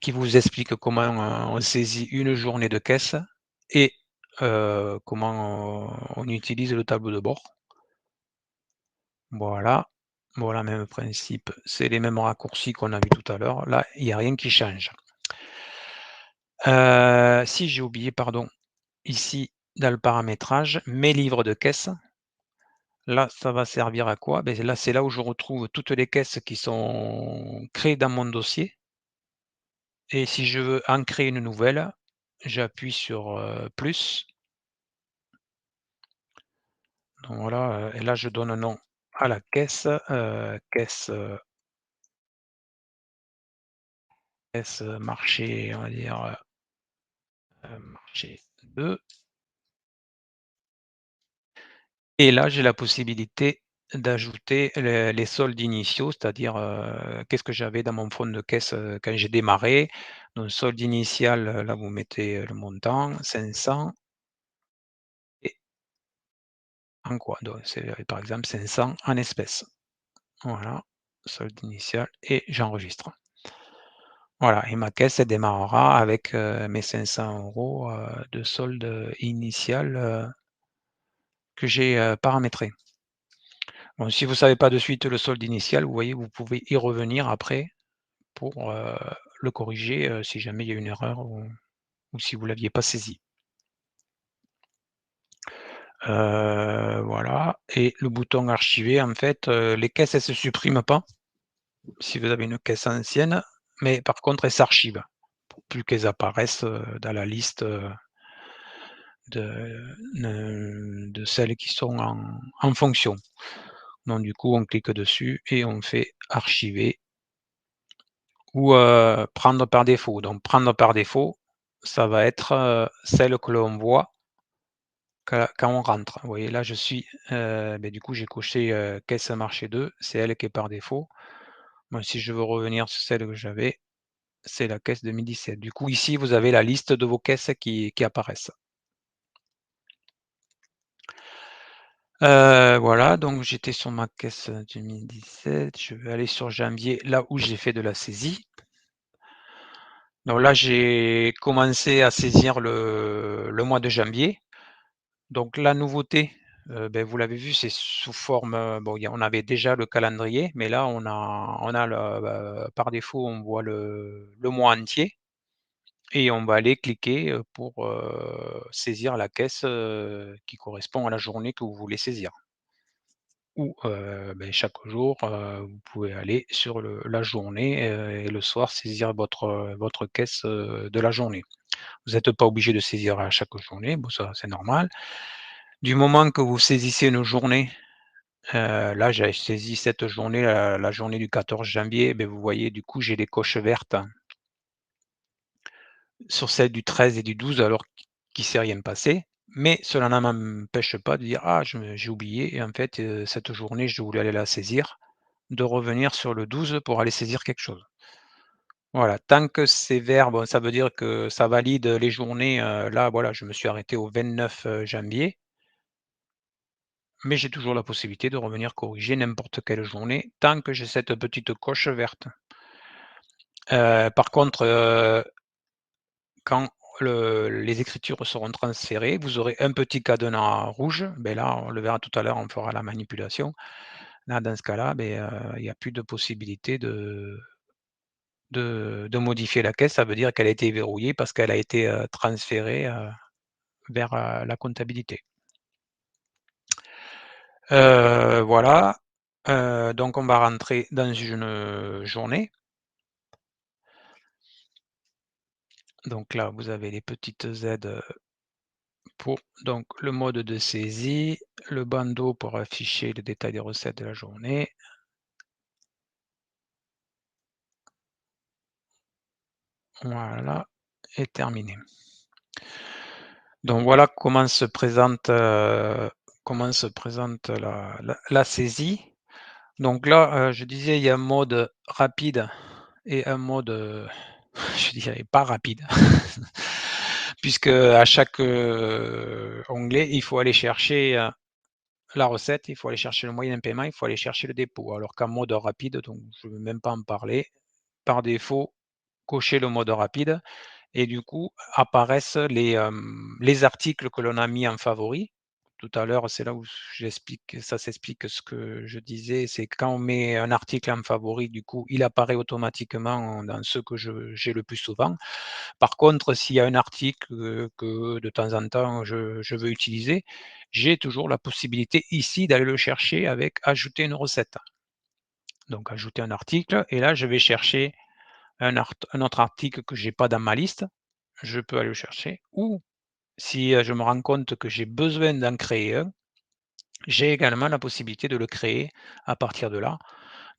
qui vous expliquent comment, on saisit une journée de caisse et comment on utilise le tableau de bord. Voilà. Voilà, même principe, c'est les mêmes raccourcis qu'on a vu tout à l'heure. Là, il y a rien qui change. Si j'ai oublié, pardon, ici dans le paramétrage, mes livres de caisse, là, ça va servir à quoi? Beh, là, c'est là où je retrouve toutes les caisses qui sont créées dans mon dossier. Et si je veux en créer une nouvelle, j'appuie sur, plus. Donc voilà, et là je donne un nom à la caisse, caisse, marché, on va dire, marché 2 et là j'ai la possibilité d'ajouter les soldes initiaux, c'est-à-dire, qu'est-ce que j'avais dans mon fonds de caisse, quand j'ai démarré. Donc solde initial, là vous mettez, le montant 500 et en quoi? Donc c'est, par exemple 500 en espèces. Voilà, solde initial et j'enregistre. Voilà et ma caisse, elle démarrera avec, mes 500 € de solde, initial, que j'ai, paramétré. Bon, si vous ne savez pas de suite le solde initial, vous voyez, vous pouvez y revenir après pour, le corriger, si jamais il y a une erreur ou si vous l'aviez pas saisi. Voilà et le bouton archiver, en fait, les caisses, elles se suppriment pas si vous avez une caisse ancienne, mais par contre, elles s'archivent pour plus qu'elles apparaissent, dans la liste, de celles qui sont en fonction. Donc du coup, on clique dessus et on fait archiver ou, prendre par défaut. Donc prendre par défaut, ça va être, celle que l'on voit quand on rentre. Vous voyez là, je suis, du coup, j'ai coché, caisse marché 2, c'est elle qui est par défaut. Moi, si je veux revenir sur celle que j'avais, c'est la caisse 2017. Du coup, ici, vous avez la liste de vos caisses qui apparaissent. Voilà, donc j'étais sur ma caisse, 2017, je vais aller sur janvier, là où j'ai fait de la saisie. Donc là, j'ai commencé à saisir le mois de janvier. Donc la nouveauté, vous l'avez vu, c'est sous forme, bon, on avait déjà le calendrier, mais là on a le, par défaut, on voit le mois entier et on va aller cliquer, pour, saisir la caisse, qui correspond à la journée que vous voulez saisir. Ou, chaque jour, vous pouvez aller sur la journée, et le soir saisir votre caisse, de la journée. Vous n'êtes pas obligé de saisir à chaque journée, bon ça c'est normal. Du moment que vous saisissez une journée, là j'ai saisi cette journée, la journée du 14 janvier, vous voyez du coup j'ai des coches vertes sur celle du 13 et du 12 alors qu'il s'est rien passé. Mais cela ne m'empêche pas de dire: «Ah j'ai oublié et en fait, cette journée je voulais aller la saisir», de revenir sur le 12 pour aller saisir quelque chose. Voilà, tant que c'est vert, bon ça veut dire que ça valide les journées, là voilà, je me suis arrêté au 29, janvier, mais j'ai toujours la possibilité de revenir corriger n'importe quelle journée tant que j'ai cette petite coche verte. Par contre, quand les écritures seront transférées, vous aurez un petit cadenas rouge, là, on le verra tout à l'heure, on fera la manipulation. Là, dans ce cas-là, il n'y a plus de possibilité de modifier la caisse. Ça veut dire qu'elle a été verrouillée parce qu'elle a été, transférée, vers, la comptabilité. Voilà, donc on va rentrer dans une, journée. Donc là, vous avez les petites aides, pour donc le mode de saisie, le bandeau pour afficher le détail des recettes de la journée. Voilà et terminé. Donc voilà comment se présente la saisie. Donc là, je disais, il y a un mode rapide et un mode, je dirais pas rapide. Puisque à chaque, onglet, il faut aller chercher, la recette, il faut aller chercher le moyen de paiement, il faut aller chercher le dépôt. Alors qu'en mode rapide, donc je ne veux même pas en parler, par défaut, cocher le mode rapide et du coup apparaissent les articles que l'on a mis en favori. Tout à l'heure, c'est là où ça s'explique ce que je disais, c'est quand on met un article en favori, du coup, il apparaît automatiquement dans ceux que j'ai le plus souvent. Par contre, s'il y a un article, que de temps en temps je veux utiliser, j'ai toujours la possibilité ici d'aller le chercher avec ajouter une recette. Donc ajouter un article et là je vais chercher un autre article que j'ai pas dans ma liste, je peux aller le chercher ou si, je me rends compte que j'ai besoin d'en créer un, j'ai également la possibilité de le créer à partir de là,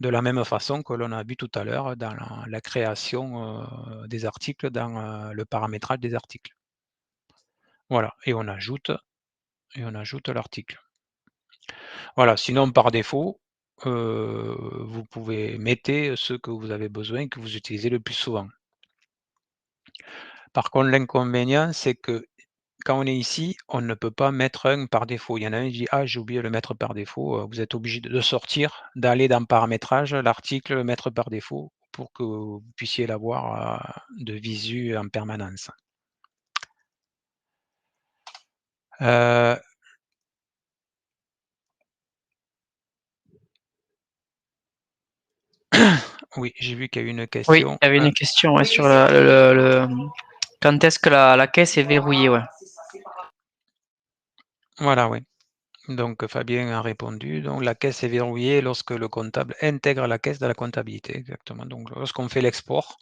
de la même façon que l'on a vu tout à l'heure dans la création, des articles dans, le paramétrage des articles. Voilà et on ajoute l'article. Voilà, sinon par défaut, vous pouvez mettez ceux que vous avez besoin et que vous utilisez le plus souvent. Par contre, l'inconvénient, c'est que quand on est ici, on ne peut pas mettre un par défaut. Il y en a un qui dit: «Ah, j'ai oublié de le mettre par défaut», vous êtes obligé de sortir, d'aller dans paramétrage, l'article, le mettre par défaut pour que vous puissiez l'avoir, de visu en permanence. Heu, oui, j'ai vu qu'il y a eu une Oui, question, il y avait une question ouais, sur quand est-ce que la caisse est verrouillée, ouais. voilà, oui. Donc Fabien a répondu, donc la caisse est verrouillée lorsque le comptable intègre la caisse dans la comptabilité, exactement. Donc lorsqu'on fait l'export,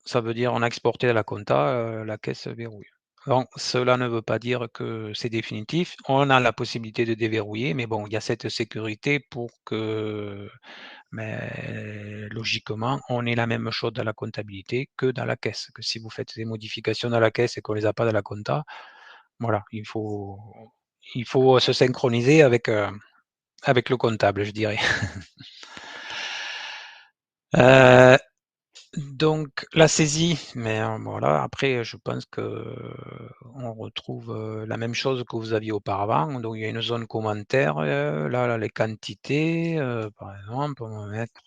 ça veut dire on a exporté à la compta, la caisse se verrouille. Donc cela ne veut pas dire que c'est définitif. On a la possibilité de déverrouiller, mais bon, il y a cette sécurité pour que, mais logiquement, on ait la même chose dans la comptabilité que dans la caisse. Que si vous faites des modifications dans la caisse et qu'on les a pas dans la compta, voilà, il faut se synchroniser avec le comptable, je dirais. Heu, donc la saisie, mais voilà, après, je pense qu'on retrouve, la même chose que vous aviez auparavant. Donc il y a une zone commentaire, là, les quantités, par exemple, on va mettre,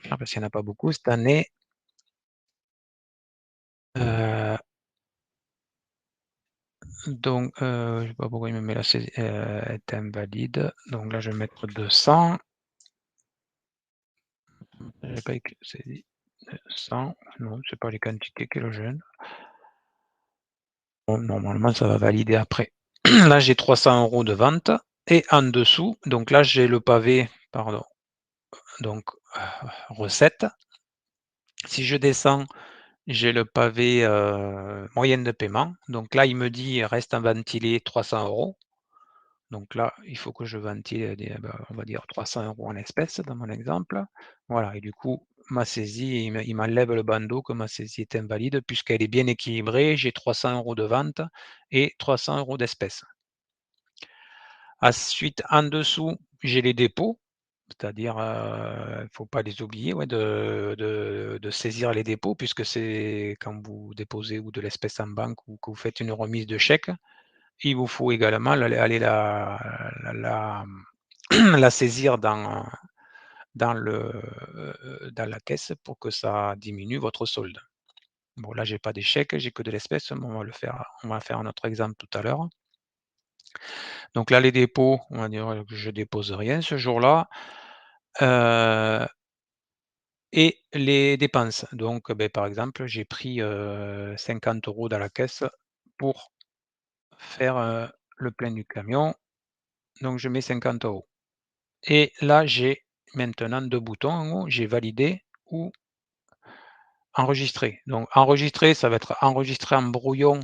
parce qu'il y en a pas beaucoup cette année. Heu, donc je sais pas pourquoi il me met la saisie est invalide. Donc là, je vais mettre 200. J'avais pas écrit saisie, 100, non, c'est pas les quantités qui le gênent. Bon, normalement, ça va valider après. Là, j'ai 300 € de vente et en dessous, donc là, j'ai le pavé, pardon, donc recettes. Si je descends, j'ai le pavé, moyenne de paiement. Donc là, il me dit: «Reste à ventiler 300 €». Donc là, il faut que je ventile on va dire 300 € en espèces dans mon exemple. Voilà et du coup, ma saisie, il m'enlève le bandeau que ma saisie est invalide puisqu'elle est bien équilibrée. J'ai 300 € de vente et 300 € d'espèces. Ensuite, en dessous, j'ai les dépôts, c'est-à-dire, il ne faut pas les oublier, ouais, de saisir les dépôts puisque c'est quand vous déposez ou de l'espèce en banque ou que vous faites une remise de chèque, il vous faut également aller la saisir dans la caisse pour que ça diminue votre solde. Bon là, j'ai pas des chèques, j'ai que de l'espèce, mais on va faire un autre exemple tout à l'heure. Donc là, les dépôts, on va dire que je dépose rien ce jour-là, heu et les dépenses. Donc, par exemple, j'ai pris, 50 € dans la caisse pour faire, le plein du camion, donc je mets 50 € et là, j'ai maintenant 2 boutons en haut, j'ai valider ou enregistrer. Donc enregistrer, ça va être enregistré en brouillon.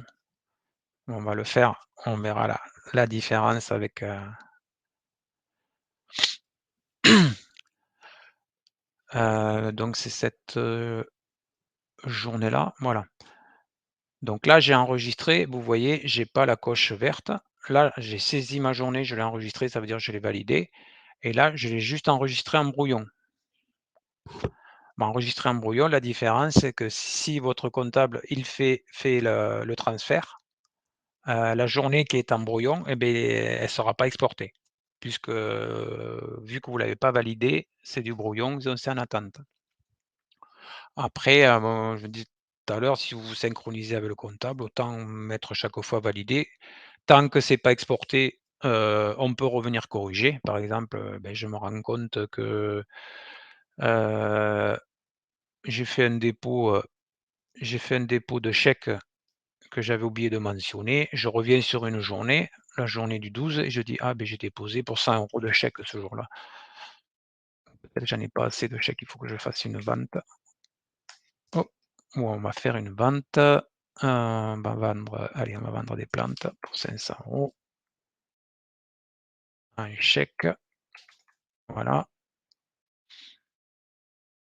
On va le faire, on verra la différence avec, donc c'est cette, journée-là, voilà. Donc là, j'ai enregistré, vous voyez, j'ai pas la coche verte. Là, j'ai saisi ma journée, je l'ai enregistrée, ça veut dire que je l'ai validée et là, je l'ai juste enregistré en brouillon. Enregistré en brouillon, la différence, c'est que si votre comptable, il fait le transfert, la journée qui est en brouillon et beh, elle sera pas exportée puisque, vu que vous l'avez pas validée, c'est du brouillon, donc c'est en attente. Après, bon, je dis tout à l'heure, si vous vous synchronisez avec le comptable, autant mettre chaque fois validé. Tant que c'est pas exporté, on peut revenir corriger. Par exemple, je me rends compte que, heu, j'ai fait un dépôt, de chèque que j'avais oublié de mentionner. Je reviens sur une journée, la journée du 12 et je dis: «Ah j'ai déposé pour 100 € de chèque ce jour-là. Peut-être j'en ai pas assez de chèques, il faut que je fasse une vente». Oh, ou on va faire une vente, on va vendre des plantes pour 500 € un chèque, voilà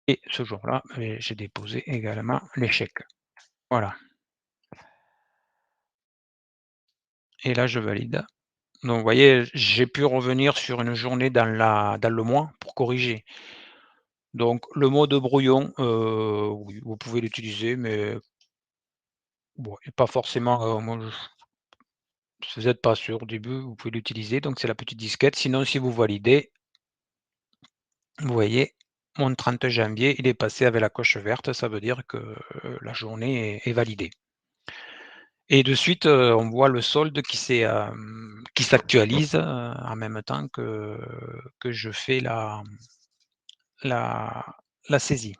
et ce jour-là, j'ai déposé également les chèques. Voilà. et là je valide. Donc vous voyez, j'ai pu revenir sur une journée dans le mois pour corriger. Donc le mode brouillon, oui, vous pouvez l'utiliser, mais bon, et pas forcément, moi je si vous êtes pas sûr au début, vous pouvez l'utiliser, donc c'est la petite disquette. Sinon si vous validez, vous voyez, mon 30 janvier, il est passé avec la coche verte, ça veut dire que, la journée est validée. Et de suite, on voit le solde qui s'actualise, en même temps que je fais la la saisie.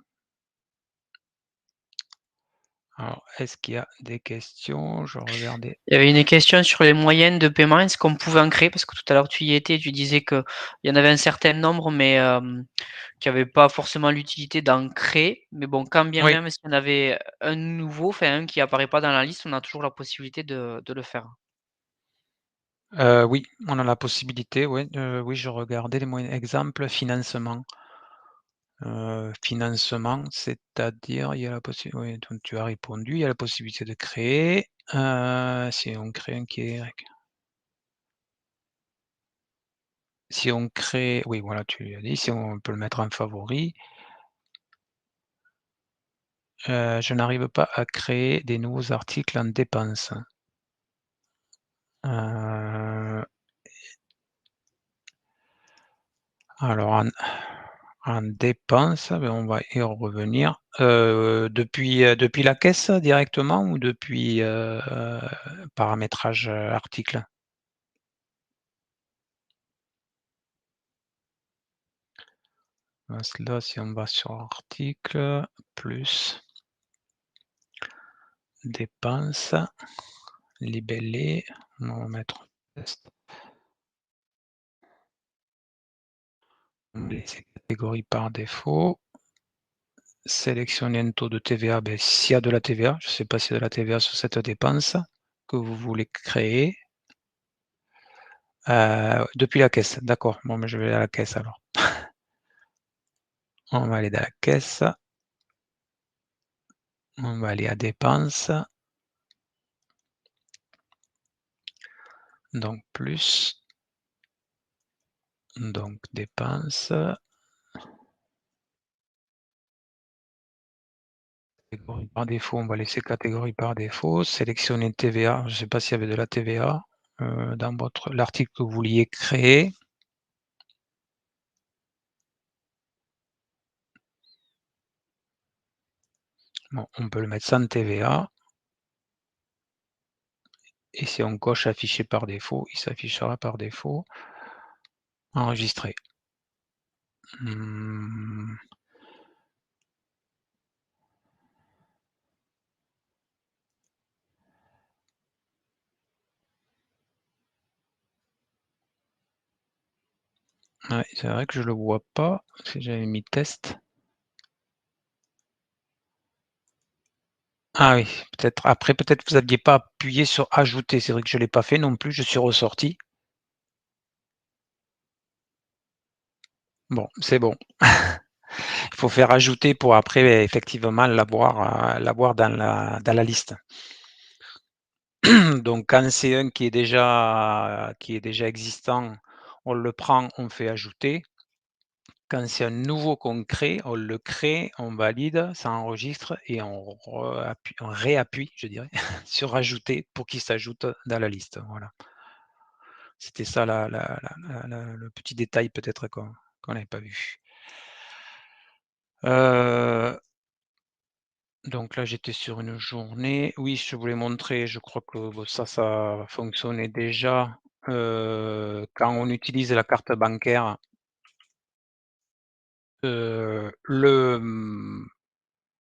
Alors, est-ce qu'il y a des questions? Je regardais. Il y avait une question sur les moyennes de paiement. Est-ce qu'on pouvait en créer? Parce que tout à l'heure, tu y étais, tu disais qu'il y en avait un certain nombre, mais qu'il n'y avait pas forcément l'utilité d'en créer. Mais bon, quand bien Oui, même, s'il y en avait un nouveau, enfin un qui apparaît pas dans la liste, on a toujours la possibilité de le faire. oui, on a la possibilité, oui, oui, je regardais les moyens exemple financement. Financement, c'est-à-dire, il y a la possi oui, donc tu as répondu, il y a la possibilité de créer, si on crée un qui est si on crée oui, voilà, tu l'as dit, si on peut le mettre en favori. Je n'arrive pas à créer des nouveaux articles en dépenses. Heu, alors en dépenses, ben, on va y revenir. Depuis la caisse directement ou depuis, paramétrage, article? Là, si on va sur article, plus, dépenses, libellé, on va mettre test. On va laisser catégorie par défaut. Sélectionner un taux de TVA, beh, s'il y a de la TVA, je ne sais pas s'il y a de la TVA sur cette dépense que vous voulez créer. Depuis la caisse, d'accord. Bon, mais je vais à la caisse alors. On va aller dans la caisse, on va aller à dépenses, donc plus, donc dépenses, catégorie par défaut, on va laisser catégorie par défaut, sélectionner TVA, je ne sais pas s'il y avait de la TVA, dans l'article que vous vouliez créer. Bon, on peut le mettre sans TVA. Et si on coche afficher par défaut, il s'affichera par défaut. Enregistrer. Mmh. Ouais, c'est vrai que je le vois pas, si j'avais mis test. Ah oui, peut-être après peut-être vous aviez pas appuyé sur ajouter, c'est vrai que je l'ai pas fait non plus, je suis ressorti. Bon, c'est bon. Il faut faire ajouter pour après effectivement l'avoir dans la liste. Donc quand c'est un qui est déjà existant, on le prend, on fait ajouter. Quand c'est un nouveau qu'on crée, on le crée, on valide, ça enregistre et on réappuie, je dirais, sur ajouter pour qu'il s'ajoute dans la liste, voilà. C'était ça le petit détail peut-être qu'on n'avait pas vu. Heu, donc là, j'étais sur une journée. Oui, je voulais montrer, je crois que bon ça fonctionnait déjà, quand on utilise la carte bancaire, le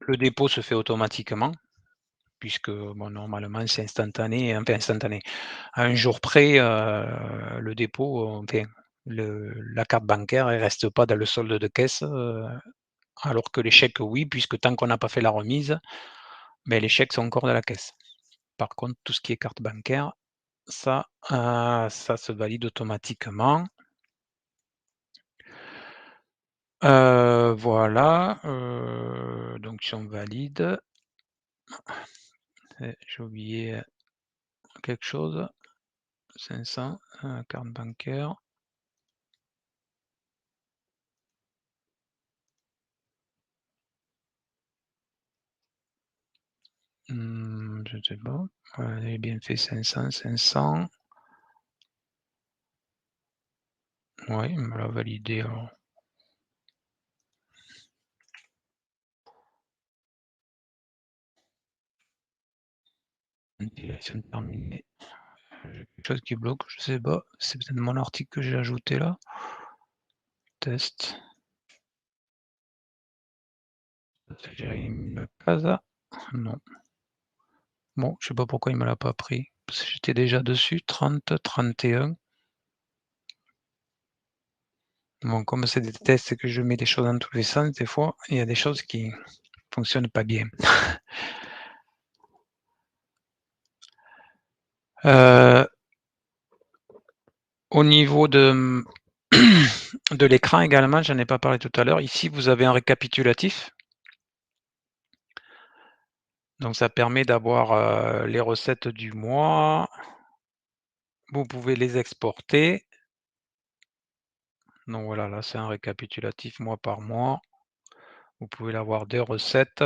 dépôt se fait automatiquement. Puisque bon, normalement, c'est instantané, enfin instantané. À un jour près, le dépôt, enfin, la carte bancaire, elle reste pas dans le solde de caisse, alors que les chèques, oui, puisque tant qu'on n'a pas fait la remise, mais les chèques sont encore dans la caisse. Par contre, tout ce qui est carte bancaire, ça se valide automatiquement. Voilà, donc si on valide, j'ai oublié quelque chose. 500, carte bancaire. Je ne sais pas. J'ai bien fait 500, 500. Ouais, il me l'a validé alors. Utilisation terminée. J'ai quelque chose qui bloque, je sais pas. C'est peut-être mon article que j'ai ajouté là. Test. J'ai mis le casa. Non. Bon, je sais pas pourquoi il me l'a pas pris. Parce que j'étais déjà dessus. 30, 31. Bon, comme c'est des tests et que je mets des choses dans tous les sens, des fois, il y a des choses qui fonctionnent pas bien. Au niveau de de l'écran également, j'en ai pas parlé tout à l'heure. Ici, vous avez un récapitulatif. Donc ça permet d'avoir, les recettes du mois. Vous pouvez les exporter. Donc voilà, là, c'est un récapitulatif mois par mois. Vous pouvez l'avoir des recettes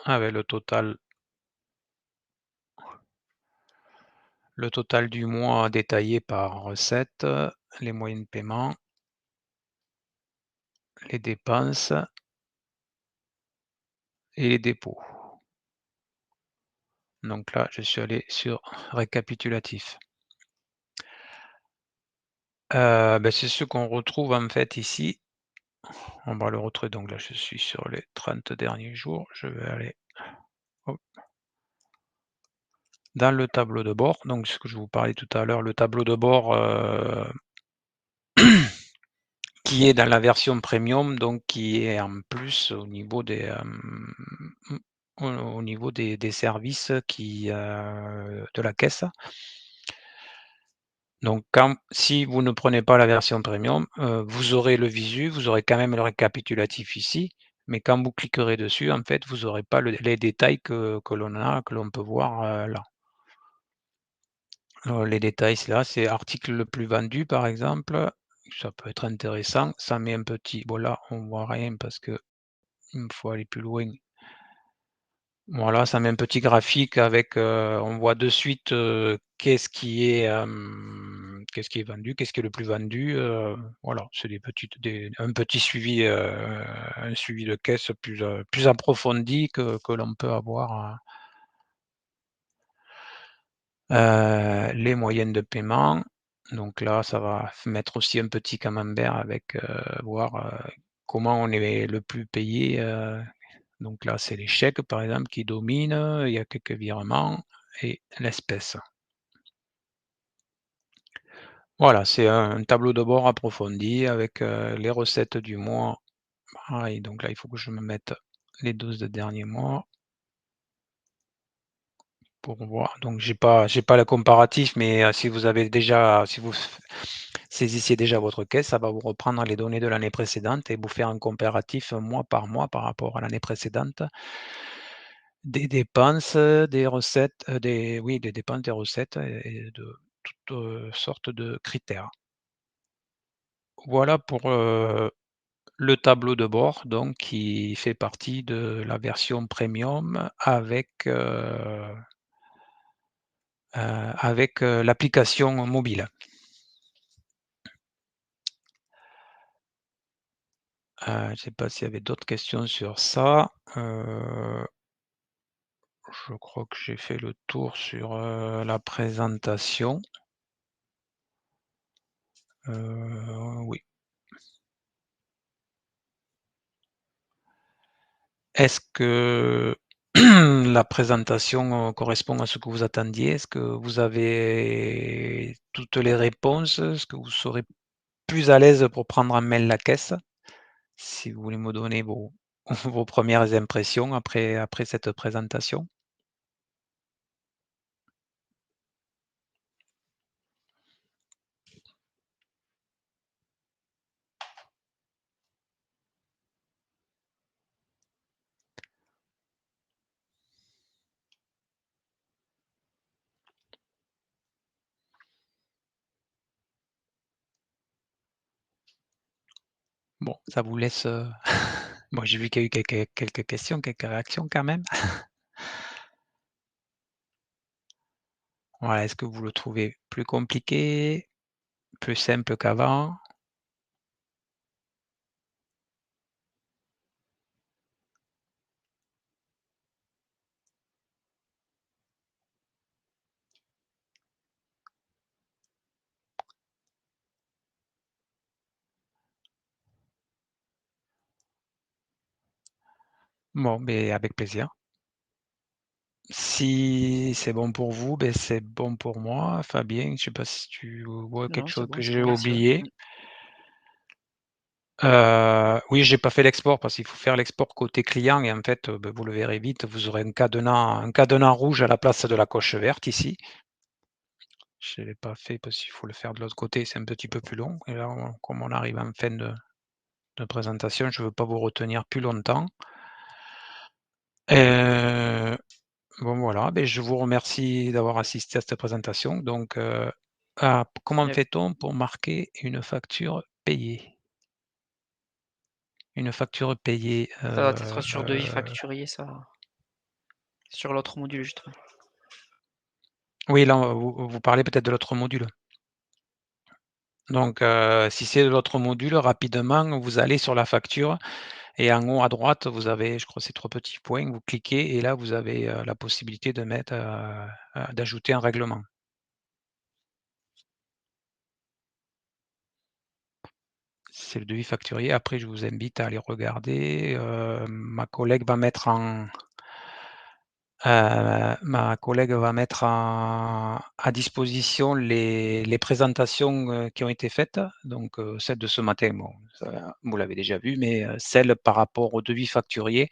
avec le total du mois détaillé par recette, les moyens de paiement, les dépenses et les dépôts. Donc là, je suis allé sur récapitulatif. C'est ce qu'on retrouve en fait ici. On va le retrouver, donc là je suis sur les 30 derniers jours. Je vais aller, hop, dans le tableau de bord, donc ce que je vous parlais tout à l'heure, le tableau de bord, qui est dans la version premium, donc qui est en plus au niveau des services de la caisse. Donc si vous ne prenez pas la version premium, vous aurez le visu, vous aurez quand même le récapitulatif ici, mais quand vous cliquerez dessus, en fait, vous aurez pas les détails que l'on peut voir, là. Les détails, c'est là, c'est article le plus vendu, par exemple, ça peut être intéressant. Ça met un petit, bon là, on voit rien parce qu'il me faut aller plus loin. Voilà, ça met un petit graphique avec, on voit de suite, qu'est-ce qui est vendu, qu'est-ce qui est le plus vendu, voilà, c'est un petit suivi, un suivi de caisse plus approfondi que l'on peut avoir, les moyennes de paiement. Donc là, ça va mettre aussi un petit camembert avec, voir, comment on est le plus payé, donc là, c'est les chèques, par exemple, qui dominent, il y a quelques virements et l'espèce. Voilà, c'est un tableau de bord approfondi avec, les recettes du mois. Pareil, donc là, il faut que je me mette les 12 derniers mois pour voir. Donc j'ai pas le comparatif, mais, si vous saisissiez déjà votre caisse, ça va vous reprendre les données de l'année précédente et vous faire un comparatif, mois par mois par rapport à l'année précédente. Des dépenses, des recettes, des dépenses, des recettes et de toutes, sortes de critères. Voilà pour, le tableau de bord donc qui fait partie de la version premium avec l'application mobile. Je ne sais pas s'il y avait d'autres questions sur ça. Je crois que j'ai fait le tour sur, la présentation. Oui. Est-ce que la présentation, correspond à ce que vous attendiez? Est-ce que vous avez toutes les réponses? Est-ce que vous serez plus à l'aise pour prendre en main la caisse? Si vous voulez me donner vos vos premières impressions après cette présentation? Bon, ça vous laisse, bon, j'ai vu qu'il y a eu quelques questions, quelques réactions quand même. Voilà, est-ce que vous le trouvez plus compliqué, plus simple qu'avant? Bon, beh, avec plaisir. Si c'est bon pour vous, beh, c'est bon pour moi. Fabien, je sais pas si tu vois Non, quelque non, c'est chose bon, que je te j'ai remercie, ouais. oublié? Oui, j'ai pas fait l'export parce qu'il faut faire l'export côté client et en fait, beh, vous le verrez vite, vous aurez un cadenas rouge à la place de la coche verte ici. Je l'ai pas fait parce qu'il faut le faire de l'autre côté, c'est un petit peu plus long et là, comme on arrive en fin de présentation, je veux pas vous retenir plus longtemps. Heu, bon voilà, beh, je vous remercie d'avoir assisté à cette présentation donc comment Et fait-on pour marquer une facture payée? Une facture payée, ça doit être sur devis facturier ça, sur l'autre module justement. oui, là, vous parlez peut-être de l'autre module. Donc si c'est de l'autre module, rapidement, vous allez sur la facture et en haut à droite, vous avez, je crois, ces 3 petits points, vous cliquez et là, vous avez, la possibilité de mettre, d'ajouter un règlement. C'est le devis facturier. Après, je vous invite à aller regarder, ma collègue va mettre à disposition les présentations, qui ont été faites. Donc, celle de ce matin, bon, ça vous l'avez déjà vu, mais, celles par rapport au devis facturier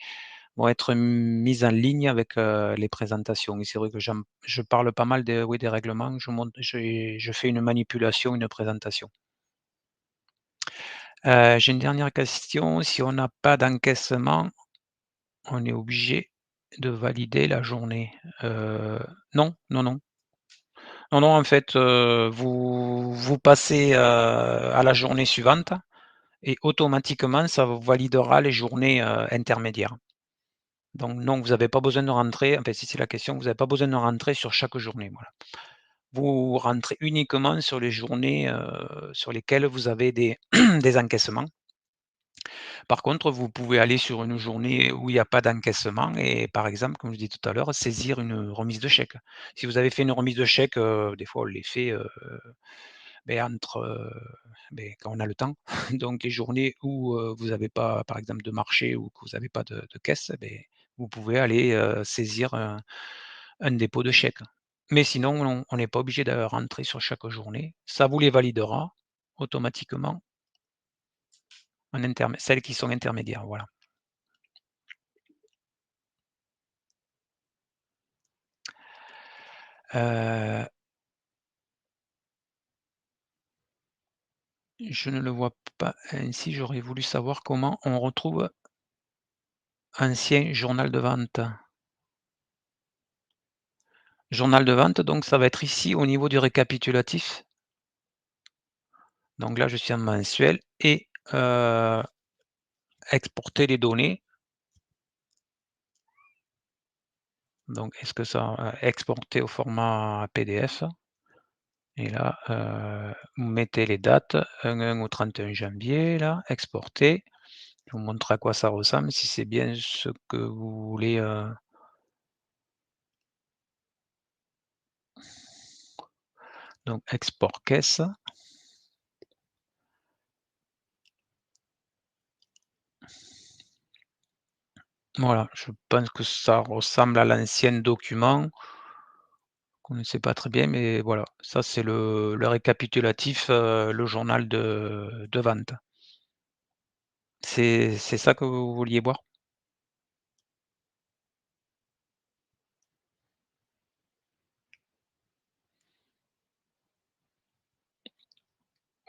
vont être mises en ligne avec, les présentations et c'est vrai que je parle pas mal des oui, des règlements, je fais une manipulation, une présentation. J'ai une dernière question, si on n'a pas d'encaissement, on est obligé de valider la journée? Non, non, non. Non, non, en fait, vous passez, à la journée suivante et automatiquement ça vous validera les journées, intermédiaires. Donc non, vous avez pas besoin de rentrer, enfin si c'est la question, vous avez pas besoin de rentrer sur chaque journée, voilà. Vous rentrez uniquement sur les journées, sur lesquelles vous avez des des encaissements. Par contre, vous pouvez aller sur une journée où il y a pas d'encaissement et par exemple, comme je disais tout à l'heure, saisir une remise de chèque. Si vous avez fait une remise de chèque, des fois on les fait, entre, quand on a le temps. Donc les journées où, vous avez pas, par exemple, de marché ou que vous avez pas de caisse, vous pouvez aller, saisir un dépôt de chèque. Mais sinon, non, on n'est pas obligé de rentrer sur chaque journée. Ça vous les validera automatiquement celles qui sont intermédiaires, voilà. Heu, je ne le vois pas ainsi, j'aurais voulu savoir comment on retrouve ancien journal de vente. Journal de vente, donc ça va être ici au niveau du récapitulatif. Donc là, je suis en mensuel et exporter les données. Donc est-ce que ça exporter au format PDF et là, vous mettez les dates, 1 au 31 janvier là, exporter. Je vous montre à quoi ça ressemble, si c'est bien ce que vous voulez, donc export caisse. Voilà, je pense que ça ressemble à l'ancien document. On ne sait pas très bien, mais voilà, ça c'est le récapitulatif, le journal de vente. C'est ça que vous vouliez voir?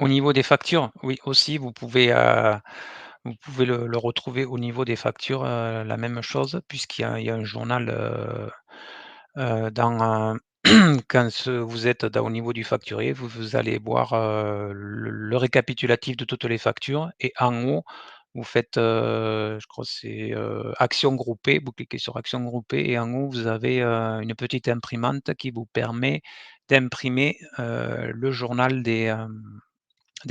Au niveau des factures, oui aussi vous pouvez le retrouver au niveau des factures, la même chose puisqu'il y a un journal, dans, quand vous êtes au niveau du facturier, vous allez voir, le récapitulatif de toutes les factures et en haut, vous faites, je crois que c'est, actions groupées, vous cliquez sur actions groupées et en haut, vous avez, une petite imprimante qui vous permet d'imprimer, le journal des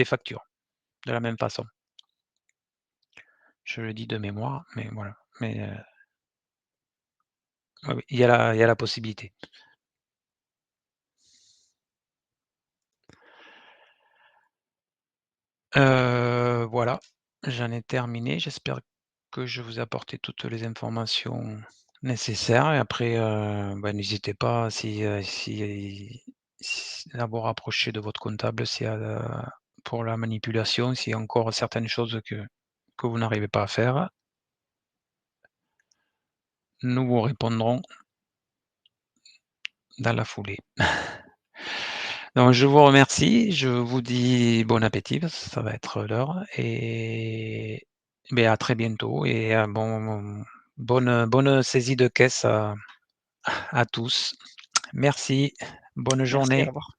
factures, de la même façon. Je le dis de mémoire, mais voilà, mais, oui, oui, il y a la possibilité. Voilà, j'en ai terminé. J'espère que je vous ai apporté toutes les informations nécessaires et après, bah, n'hésitez pas si à vous rapprocher de votre comptable pour la manipulation, s'il y a encore certaines choses que vous n'arrivez pas à faire, nous vous répondrons dans la foulée. Donc je vous remercie, je vous dis bon appétit parce que ça va être l'heure et beh, à très bientôt et bonne saisie de caisse à tous. Merci, bonne Merci, au journée. revoir.